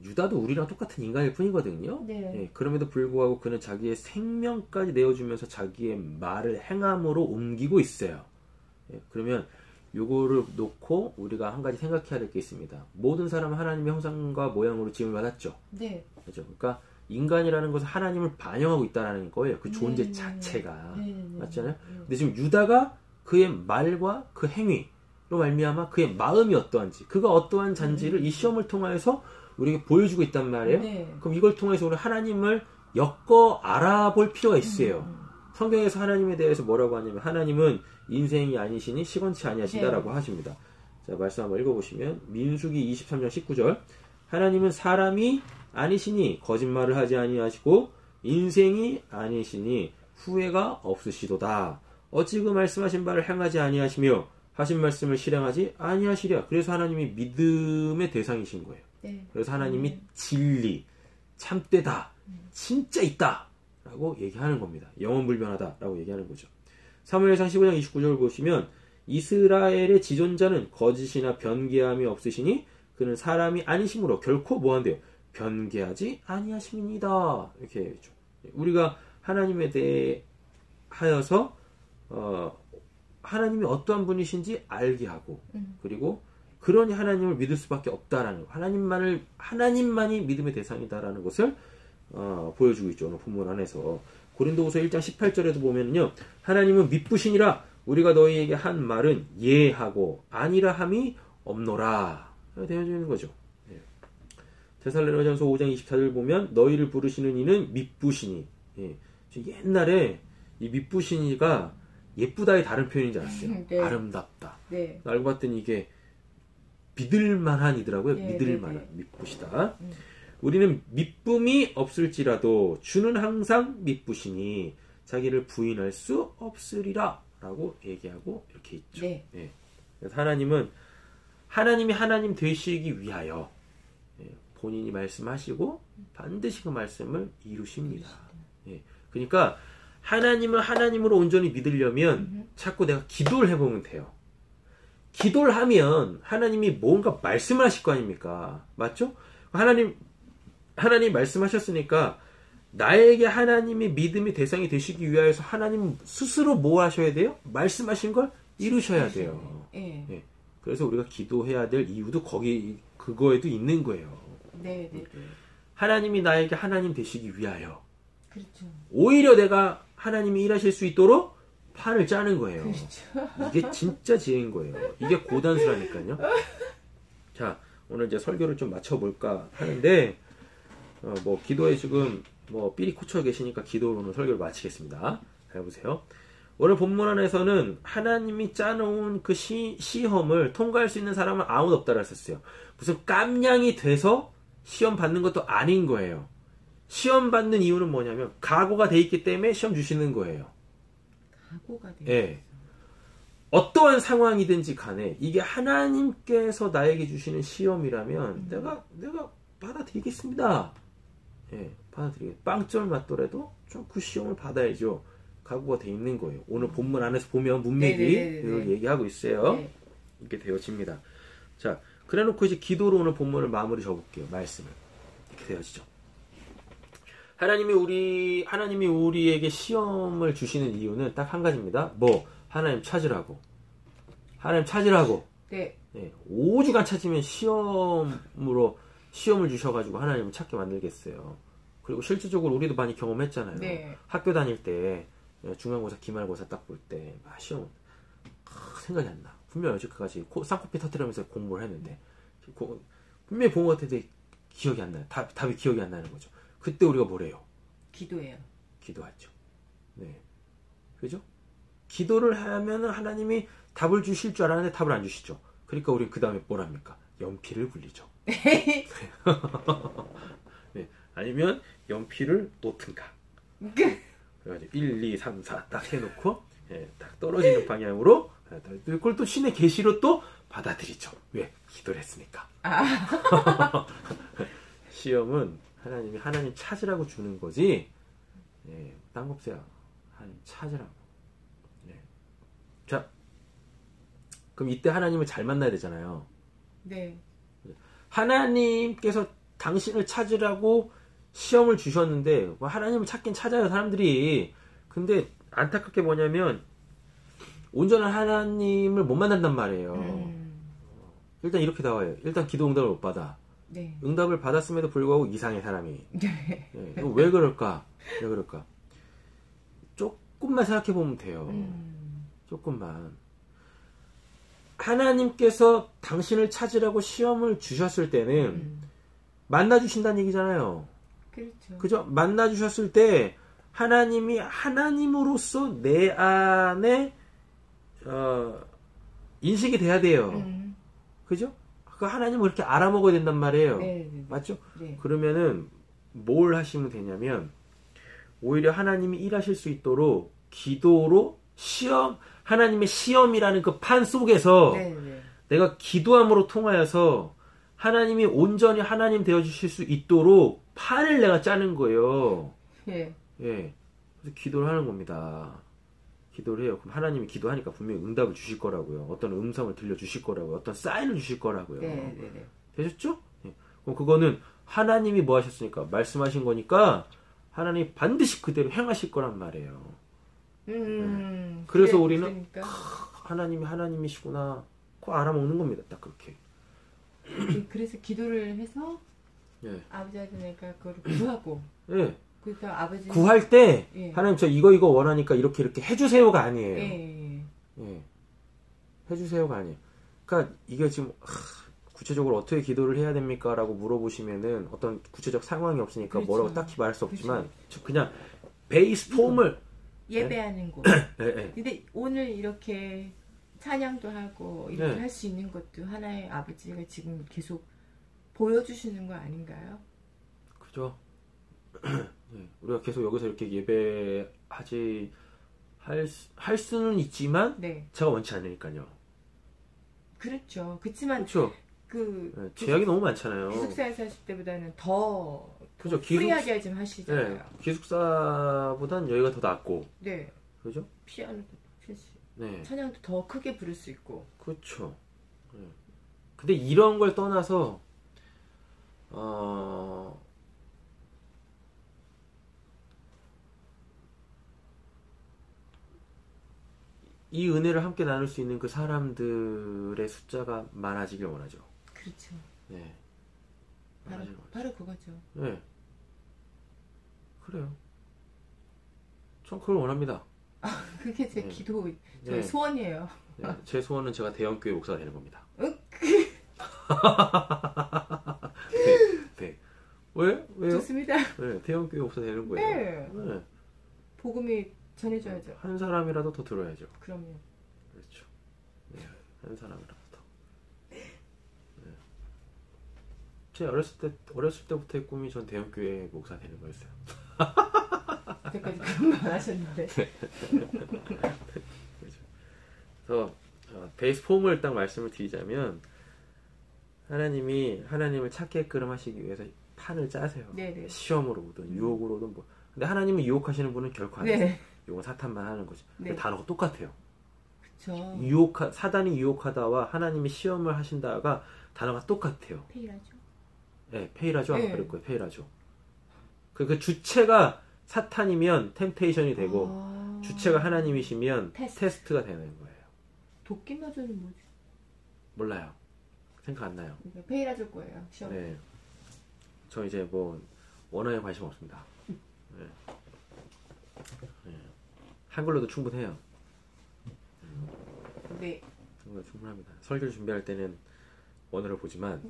유다도 우리랑 똑같은 인간일 뿐이거든요. 네. 그럼에도 불구하고 그는 자기의 생명까지 내어주면서 자기의 말을 행함으로 옮기고 있어요. 그러면 요거를 놓고 우리가 한 가지 생각해야 될 게 있습니다. 모든 사람은 하나님의 형상과 모양으로 지음을 받았죠. 네. 그렇죠. 그러니까 인간이라는 것은 하나님을 반영하고 있다는 거예요. 그 존재 자체가. 맞잖아요. 근데 지금 유다가 그의 말과 그 행위로 말미암아 그의 마음이 어떠한지, 그가 어떠한 잔지를 이 시험을 통해서 우리에게 보여주고 있단 말이에요. 그럼 이걸 통해서 우리 하나님을 엮어 알아볼 필요가 있어요. 성경에서 하나님에 대해서 뭐라고 하냐면 하나님은 인생이 아니시니 시건치 아니하신다라고 하십니다. 자, 말씀 한번 읽어보시면 민수기 23장 19절 하나님은 사람이 아니시니 거짓말을 하지 아니하시고 인생이 아니시니 후회가 없으시도다. 어찌 그 말씀하신 바를 행하지 아니하시며 하신 말씀을 실행하지 아니하시랴. 그래서 하나님이 믿음의 대상이신 거예요. 그래서 하나님이 진리, 참되다, 진짜 있다 라고 얘기하는 겁니다. 영원불변하다 라고 얘기하는 거죠. 사무엘상 15장 29절을 보시면 이스라엘의 지존자는 거짓이나 변개함이 없으시니 그는 사람이 아니심으로 결코 뭐한대요? 변개하지 아니하심이니이다. 이렇게 얘기했죠. 우리가 하나님에 대하여서 하나님이 어떠한 분이신지 알게 하고 그리고 그러니 하나님을 믿을 수밖에 없다라는 거. 하나님만이 믿음의 대상이다라는 것을 보여주고 있죠. 오늘 본문 안에서 고린도후서 1장 18절에도 보면요, 하나님은 미쁘시니라 우리가 너희에게 한 말은 예하고 아니라 함이 없노라 되어져 있는 거죠. 데살로니가전서 5장 24절 보면 너희를 부르시는 이는 미쁘시니. 옛날에 이 미쁘시니가 예쁘다의 다른 표현인 줄 알았어요. 네. 아름답다. 네. 알고 봤더니 이게 믿을만한 이더라고요. 네, 믿을만한. 네. 미쁘시다. 우리는 미쁨이 없을지라도 주는 항상 미쁘시니 자기를 부인할 수 없으리라 라고 얘기하고 이렇게 있죠. 네. 그래서 하나님이 하나님 되시기 위하여 본인이 말씀하시고 반드시 그 말씀을 이루십니다. 그러니까 하나님을 하나님으로 온전히 믿으려면 자꾸 내가 기도를 해보면 돼요. 기도를 하면 하나님이 뭔가 말씀을 하실 거 아닙니까? 맞죠? 하나님 말씀하셨으니까 나에게 하나님의 믿음의 대상이 되시기 위하여서 하나님 스스로 뭐 하셔야 돼요? 말씀하신 걸 이루셔야 돼요. 그래서 우리가 기도해야 될 이유도 그거에도 있는 거예요. 네. 하나님이 나에게 하나님 되시기 위하여. 그렇죠. 오히려 내가 하나님이 일하실 수 있도록 판을 짜는 거예요. 그렇죠. 이게 진짜 지혜인 거예요. 이게 고단수라니까요. 자, 오늘 이제 설교를 좀 맞춰볼까 하는데, 기도에 지금 삘이 꽂혀 계시니까 기도로 오늘 설교를 마치겠습니다. 잘 보세요. 오늘 본문 안에서는 하나님이 짜놓은 그 시험을 통과할 수 있는 사람은 아무도 없다고 했었어요. 무슨 깜냥이 돼서 시험 받는 것도 아닌 거예요. 시험 받는 이유는 뭐냐면 각오가 돼 있기 때문에 시험 주시는 거예요. 각오가 돼. 예. 어떠한 상황이든지 간에 이게 하나님께서 나에게 주시는 시험이라면 내가 받아들이겠습니다. 받아들이겠. 빵점을 맞더라도 좀 그 시험을 받아야죠. 각오가 돼 있는 거예요. 오늘 본문 안에서 보면 문맥이 이걸 얘기하고 있어요. 네. 이렇게 되어집니다. 자, 그래놓고 이제 기도로 오늘 본문을 마무리 줘볼게요. 말씀을 이렇게 되어지죠. 하나님이 우리에게 시험을 주시는 이유는 딱 한 가지입니다. 뭐 하나님 찾으라고. 네. 네, 5주간 찾으면 시험을 주셔가지고 하나님을 찾게 만들겠어요. 그리고 실질적으로 우리도 많이 경험했잖아요. 네. 학교 다닐 때 중간고사, 기말고사 딱 볼 때 시험 생각이 안 나. 분명히 어저께까지 쌍코피 터뜨리면서 공부를 했는데 분명히 본 것 같은데 기억이 안 나요. 답이 기억이 안 나는 거죠. 그때 우리가 뭐래요? 기도해요. 기도하죠. 네, 그죠? 기도를 하면 하나님이 답을 주실 줄 알았는데 답을 안 주시죠. 그러니까 우리는 그 다음에 뭘 합니까? 연필을 굴리죠. 네. 아니면 연필을 놓든가. 그래가지고 1, 2, 3, 4 딱 해놓고 딱 떨어지는 방향으로 그걸 또 신의 계시로 또 받아들이죠. 왜? 기도를 했으니까. 시험은 하나님 찾으라고 주는 거지. 딴 거 없어요. 하나님 찾으라고. 자, 그럼 이때 하나님을 잘 만나야 되잖아요. 네. 하나님께서 당신을 찾으라고 시험을 주셨는데 하나님을 찾긴 찾아요, 사람들이. 근데 안타깝게 뭐냐면 온전한 하나님을 못 만난단 말이에요. 일단 이렇게 나와요. 일단 기도 응답을 못 받아. 네. 응답을 받았음에도 불구하고 이상해, 사람이. 네. 왜 그럴까? 조금만 생각해 보면 돼요. 조금만. 하나님께서 당신을 찾으라고 시험을 주셨을 때는 만나주신다는 얘기잖아요. 그렇죠. 그죠? 만나주셨을 때 하나님이 하나님으로서 내 안에 인식이 돼야 돼요. 그죠? 그 하나님을 그렇게 알아먹어야 된단 말이에요. 네. 맞죠? 네. 그러면은 뭘 하시면 되냐면 오히려 하나님이 일하실 수 있도록 기도로 하나님의 시험이라는 그 판 속에서 내가 기도함으로 통하여서 하나님이 온전히 하나님 되어주실 수 있도록 판을 내가 짜는 거예요. 그래서 기도를 하는 겁니다. 기도를 해요. 그럼 하나님이 기도하니까 분명히 응답을 주실 거라고요. 어떤 음성을 들려주실 거라고요. 어떤 사인을 주실 거라고요. 되셨죠? 그럼 그거는 하나님이 뭐 하셨으니까 말씀하신 거니까 하나님이 반드시 그대로 행하실 거란 말이에요. 그래서 우리는 하나님이 하나님이시구나 그거 알아먹는 겁니다. 딱 그렇게. 그래서 기도를 해서 아버지한테 내가 그걸 구하고 그래서 아버지 구할 때 하나님 저 이거 원하니까 이렇게 해주세요가 아니에요. 해주세요가 아니에요. 그러니까 이게 지금 구체적으로 어떻게 기도를 해야 됩니까? 라고 물어보시면은 어떤 구체적 상황이 없으니까 뭐라고 딱히 말할 수 없지만 그냥 베이스 폼을 예배하는 곳. 근데 오늘 이렇게 찬양도 하고 이렇게 할 수 있는 것도 하나의 아버지가 지금 계속 보여주시는 거 아닌가요? 그죠. 우리가 계속 여기서 이렇게 예배하지 할 수는 있지만 제가 원치 않으니까요. 그렇죠. 그렇지만 제약이 너무 많잖아요. 기숙사에서 하실 때보다는 더 그죠. 프리하게 좀 하시잖아요. 기숙사보단 여기가 더 낫고. 그죠? 피아노도 필 수, 찬양도 더 크게 부를 수 있고. 그렇죠. 근데 이런 걸 떠나서 이 은혜를 함께 나눌 수 있는 그 사람들의 숫자가 많아지길 원하죠. 그렇죠. 네. 바로 그거죠. 네. 그래요. 전 그걸 원합니다. 그게 제 기도, 소원이에요. 제 소원은 제가 대형교회 목사가 되는 겁니다. 왜요? 좋습니다. 대형교회 목사 되는 거예요. 복음이 전해줘야죠. 한 사람이라도 더 들어야죠. 그럼요. 그렇죠. 한 사람이라도 더. 제 어렸을 때부터의 꿈이 전 대형교회 목사 되는 거였어요. 그때까지 그런 말 하셨는데. 그래서 베이스 폼을 딱 말씀을 드리자면 하나님이 하나님을 찾게끔 하시기 위해서 판을 짜세요. 시험으로든 유혹으로든 뭐. 근데 하나님을 유혹하시는 분은 결코 안 돼요. 이건 사탄만 하는 거지. 네. 단어가 똑같아요. 그쵸. 사단이 유혹하다와 하나님이 시험을 하신다가 단어가 똑같아요. 페이라죠. 네, 페이라죠. 아마 네. 그럴 거예요. 페이라죠. 그 주체가 사탄이면 템테이션이 되고 주체가 하나님이시면 테스트가 되는 거예요. 도끼마저는 뭐지? 몰라요. 생각 안 나요. 페이라줄 거예요. 시험. 네. 저 이제 뭐 원어에 관심 없습니다. 네. 네. 한글로도 충분해요. 네. 한글로 충분합니다. 설교를 준비할 때는 원어를 보지만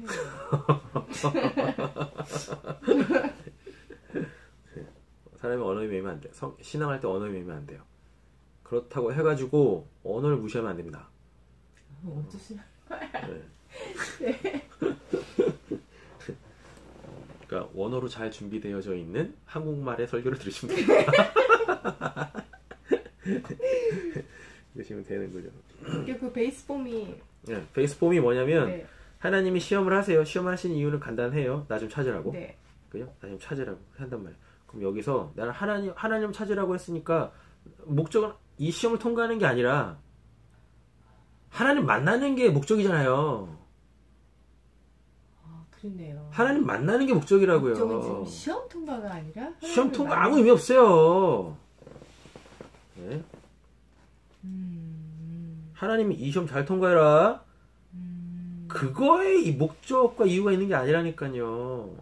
사람이 언어에 매이면 안 돼요. 신앙할 때 언어에 매이면 안 돼요. 그렇다고 해가지고 언어를 무시하면 안 됩니다. 어쩌시나? 네. 그러니까 원어로 잘 준비되어져 있는 한국말의 설교를 들으시면 됩니다. 그러시면 되는 거죠. 그 베이스 폼이 네, 베이스 폼이 뭐냐면 네. 하나님이 시험을 하세요. 시험을 하시는 이유는 간단해요. 나 좀 찾으라고. 네. 그죠? 나 좀 찾으라고 한단 말이에요. 그럼 여기서 나는 하나님 찾으라고 했으니까 목적은 이 시험을 통과하는 게 아니라 하나님 만나는 게 목적이잖아요. 그렇네요. 하나님 만나는 게 목적이라고요. 목적은 지금 시험 통과가 아니라 시험 통과 아무 의미 없어요. 네? 하나님이 이 시험 잘 통과해라. 그거에 이 목적과 이유가 있는 게 아니라니까요.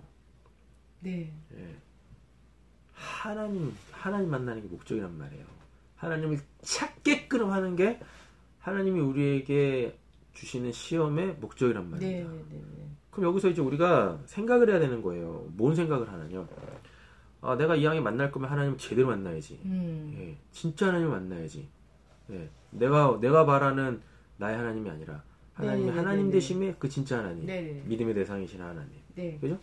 네. 네. 하나님 만나는 게 목적이란 말이에요. 하나님을 찾게끔 하는 게 하나님이 우리에게 주시는 시험의 목적이란 말입니다. 네. 그럼 여기서 이제 우리가 생각을 해야 되는 거예요. 뭔 생각을 하냐면, 내가 이 양이 만날 거면 하나님을 제대로 만나야지. 예, 진짜 하나님을 만나야지. 예, 내가 바라는 나의 하나님이 아니라 하나님이 하나님 되심의 그 진짜 하나님, 믿음의 대상이신 하나님, 그죠?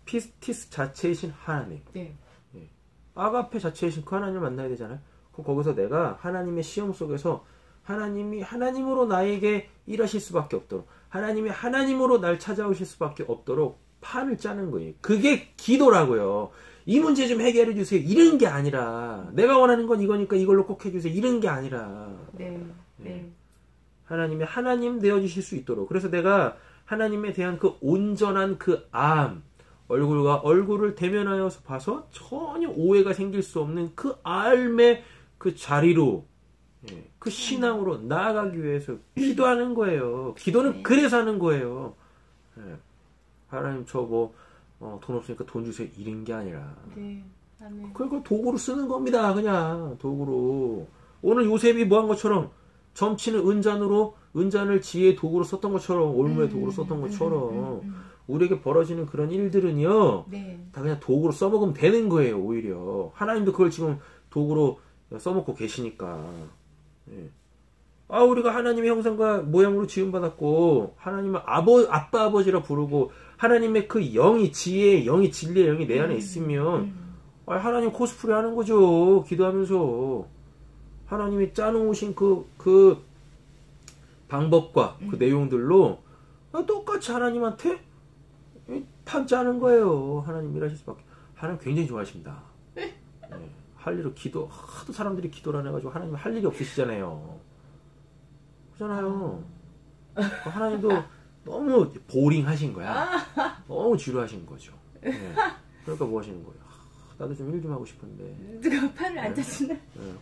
피스티스 자체이신 하나님, 아가페 자체이신 그 하나님을 만나야 되잖아요. 그럼 거기서 내가 하나님의 시험 속에서 하나님이 하나님으로 나에게 일하실 수밖에 없도록, 하나님이 하나님으로 날 찾아오실 수밖에 없도록 판을 짜는 거예요. 그게 기도라고요. 이 문제 좀 해결해 주세요. 이런 게 아니라 내가 원하는 건 이거니까 이걸로 꼭 해주세요. 이런 게 아니라 하나님이 하나님 되어주실 수 있도록. 그래서 내가 하나님에 대한 그 온전한 그 얼굴과 얼굴을 대면하여서 봐서 전혀 오해가 생길 수 없는 그 암의 그 자리로, 그 신앙으로 나아가기 위해서 기도하는 거예요. 기도는 그래서 하는 거예요. 하나님 저 돈 없으니까 돈 주세요. 이런 게 아니라. 그걸 도구로 쓰는 겁니다. 그냥 도구로. 오늘 요셉이 뭐 한 것처럼 점치는 은잔을 지혜의 도구로 썼던 것처럼, 올무의 도구로 썼던 것처럼 우리에게 벌어지는 그런 일들은요, 다 그냥 도구로 써먹으면 되는 거예요. 오히려 하나님도 그걸 지금 도구로 써먹고 계시니까. 우리가 하나님의 형상과 모양으로 지음받았고 하나님을 아빠 아버지라 부르고 하나님의 그 영이, 지혜의 영이, 진리의 영이 내 안에 있으면 하나님 코스프레 하는 거죠. 기도하면서 하나님이 짜놓으신 그 방법과 그 내용들로 똑같이 하나님한테 판 짜는 거예요. 하나님 일하실 수밖에. 하나님 굉장히 좋아하십니다. 할 일을 하도 사람들이 기도를 안 해가지고 하나님 할 일이 없으시잖아요. 그잖아요. 하나님도 너무 보링 하신 거야. 너무 지루하신 거죠. 그러니까 뭐 하시는 거예요? 나도 좀 일 좀 하고 싶은데. 누가 판을 안 짜주나?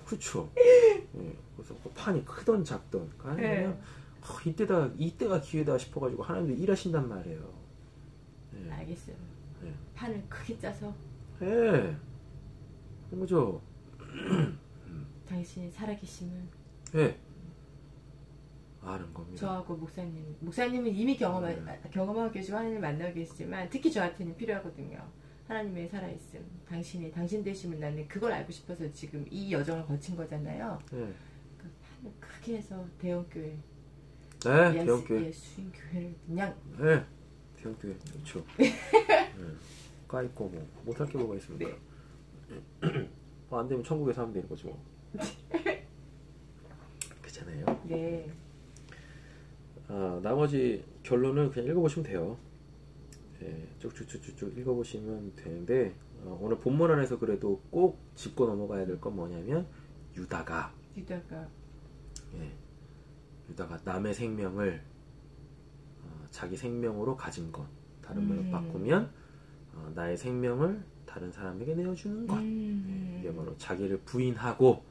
그렇죠. 그래서 그 판이 크던 작던. 그냥 이때가 기회다 싶어가지고 하나님도 일하신단 말이에요. 알겠어요. 판을 크게 짜서. 그런 거죠. 당신이 살아계심을. 아는 겁니다. 저하고 목사님은 이미 경험하고 계시고 하나님을 만나고 계시지만 특히 저한테는 필요하거든요. 하나님의 살아있음, 당신 되심을 나는 그걸 알고 싶어서 지금 이 여정을 거친 거잖아요. 그 판을 크게 해서 대형교회, 대형교회, 예수인교회를 그냥 대형교회 좋죠. 까있고 뭐 못할 게 뭐가 있습니까? 안 되면 천국에서 하면 되는 거죠. 그렇잖아요. 나머지 결론은 그냥 읽어보시면 돼요. 쭉쭉쭉쭉 읽어보시면 되는데, 오늘 본문 안에서 그래도 꼭 짚고 넘어가야 될 건 뭐냐면 유다가 예, 유다가 남의 생명을 자기 생명으로 가진 것, 다른 말로 바꾸면 나의 생명을 다른 사람에게 내어주는 것. 이게 바로 자기를 부인하고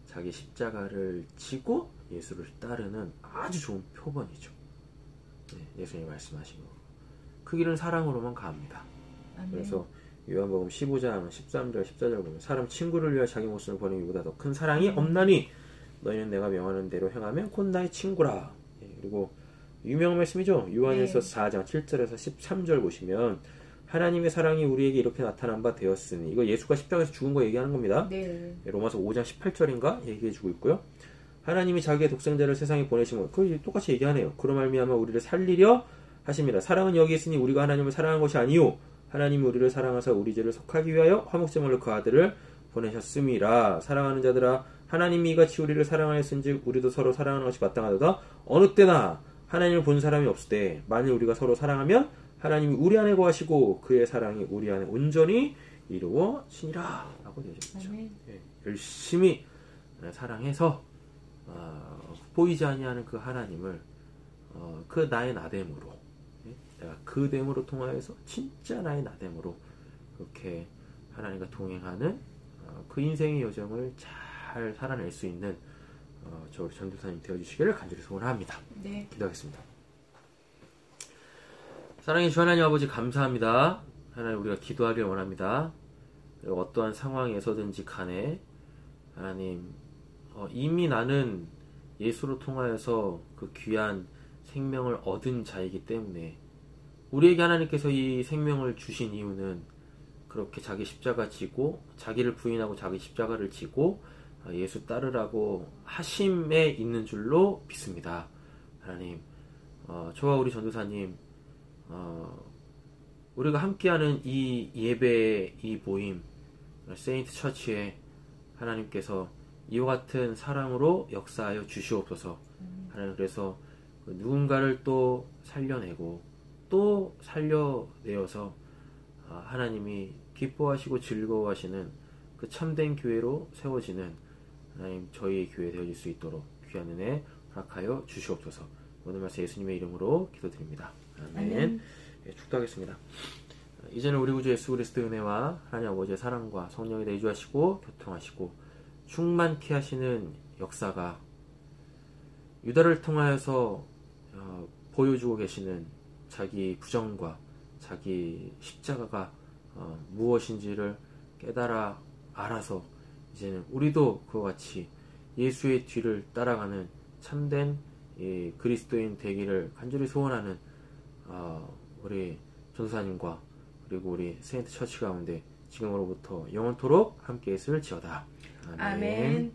자기 십자가를 지고 예수를 따르는 아주 좋은 표본이죠. 네, 예수님이 말씀하신 거. 그 길은 사랑으로만 가합니다. 아멘. 그래서 요한복음 15장 13절 14절 보면 사람 친구를 위하여 자기 목숨을 버리는 이보다 더 큰 사랑이 없나니 너희는 내가 명하는 대로 행하면 곧 나의 친구라. 그리고 유명한 말씀이죠. 요한일서 4장 7절에서 13절 보시면 하나님의 사랑이 우리에게 이렇게 나타난 바 되었으니, 이거 예수가 십자가에서 죽은 거 얘기하는 겁니다. 네. 로마서 5장 18절인가 얘기해주고 있고요. 하나님이 자기의 독생자를 세상에 보내시면 그 똑같이 얘기하네요. 그로 말미암아 우리를 살리려 하십니다. 사랑은 여기 있으니 우리가 하나님을 사랑한 것이 아니요 하나님이 우리를 사랑하사 우리 죄를 속하기 위하여 화목제물로 그 아들을 보내셨음이라. 사랑하는 자들아, 하나님이 이같이 우리를 사랑하였은즉 우리도 서로 사랑하는 것이 마땅하도다. 어느 때나 하나님을 본 사람이 없을 때 만일 우리가 서로 사랑하면 하나님이 우리 안에 거하시고 그의 사랑이 우리 안에 온전히 이루어지니라 라고 되어 있죠. 예, 열심히 사랑해서 보이지 아니하는 그 하나님을 그 나의 나됨으로, 내가 그 됨으로 통하여서 진짜 나의 나됨으로 그렇게 하나님과 동행하는 그 인생의 여정을 잘 살아낼 수 있는 저 우리 전도사님 되어주시기를 간절히 소원합니다. 네. 기도하겠습니다. 사랑의 주 하나님 아버지, 감사합니다. 하나님, 우리가 기도하길 원합니다. 그리고 어떠한 상황에서든지 간에 하나님, 이미 나는 예수로 통하여서 그 귀한 생명을 얻은 자이기 때문에 우리에게 하나님께서 이 생명을 주신 이유는 그렇게 자기 십자가 지고 자기를 부인하고 자기 십자가를 지고 예수 따르라고 하심에 있는 줄로 믿습니다. 하나님, 저와 우리 전도사님, 우리가 함께하는 이 예배의 이 모임 세인트 처치에 하나님께서 이와 같은 사랑으로 역사하여 주시옵소서. 하나님, 그래서 누군가를 또 살려내고 또 살려내어서 하나님이 기뻐하시고 즐거워하시는 그 참된 교회로 세워지는 하나님, 저희의 교회 되어질 수 있도록 귀한 은혜 허락하여 주시옵소서. 오늘 말씀 예수님의 이름으로 기도드립니다. 아멘. 예, 축도하겠습니다. 이제는 우리 구주 예수 그리스도의 은혜와 하나님 아버지의 사랑과 성령이 내주하시고 교통하시고 충만케 하시는 역사가 유다를 통하여서 보여주고 계시는 자기 부정과 자기 십자가가 무엇인지를 깨달아 알아서 이제는 우리도 그와 같이 예수의 뒤를 따라가는 참된 그리스도인 되기를 간절히 소원하는 우리 전도사님과 그리고 우리 세인트 처치 가운데 지금으로부터 영원토록 함께 있을지어다. 아멘. 아멘.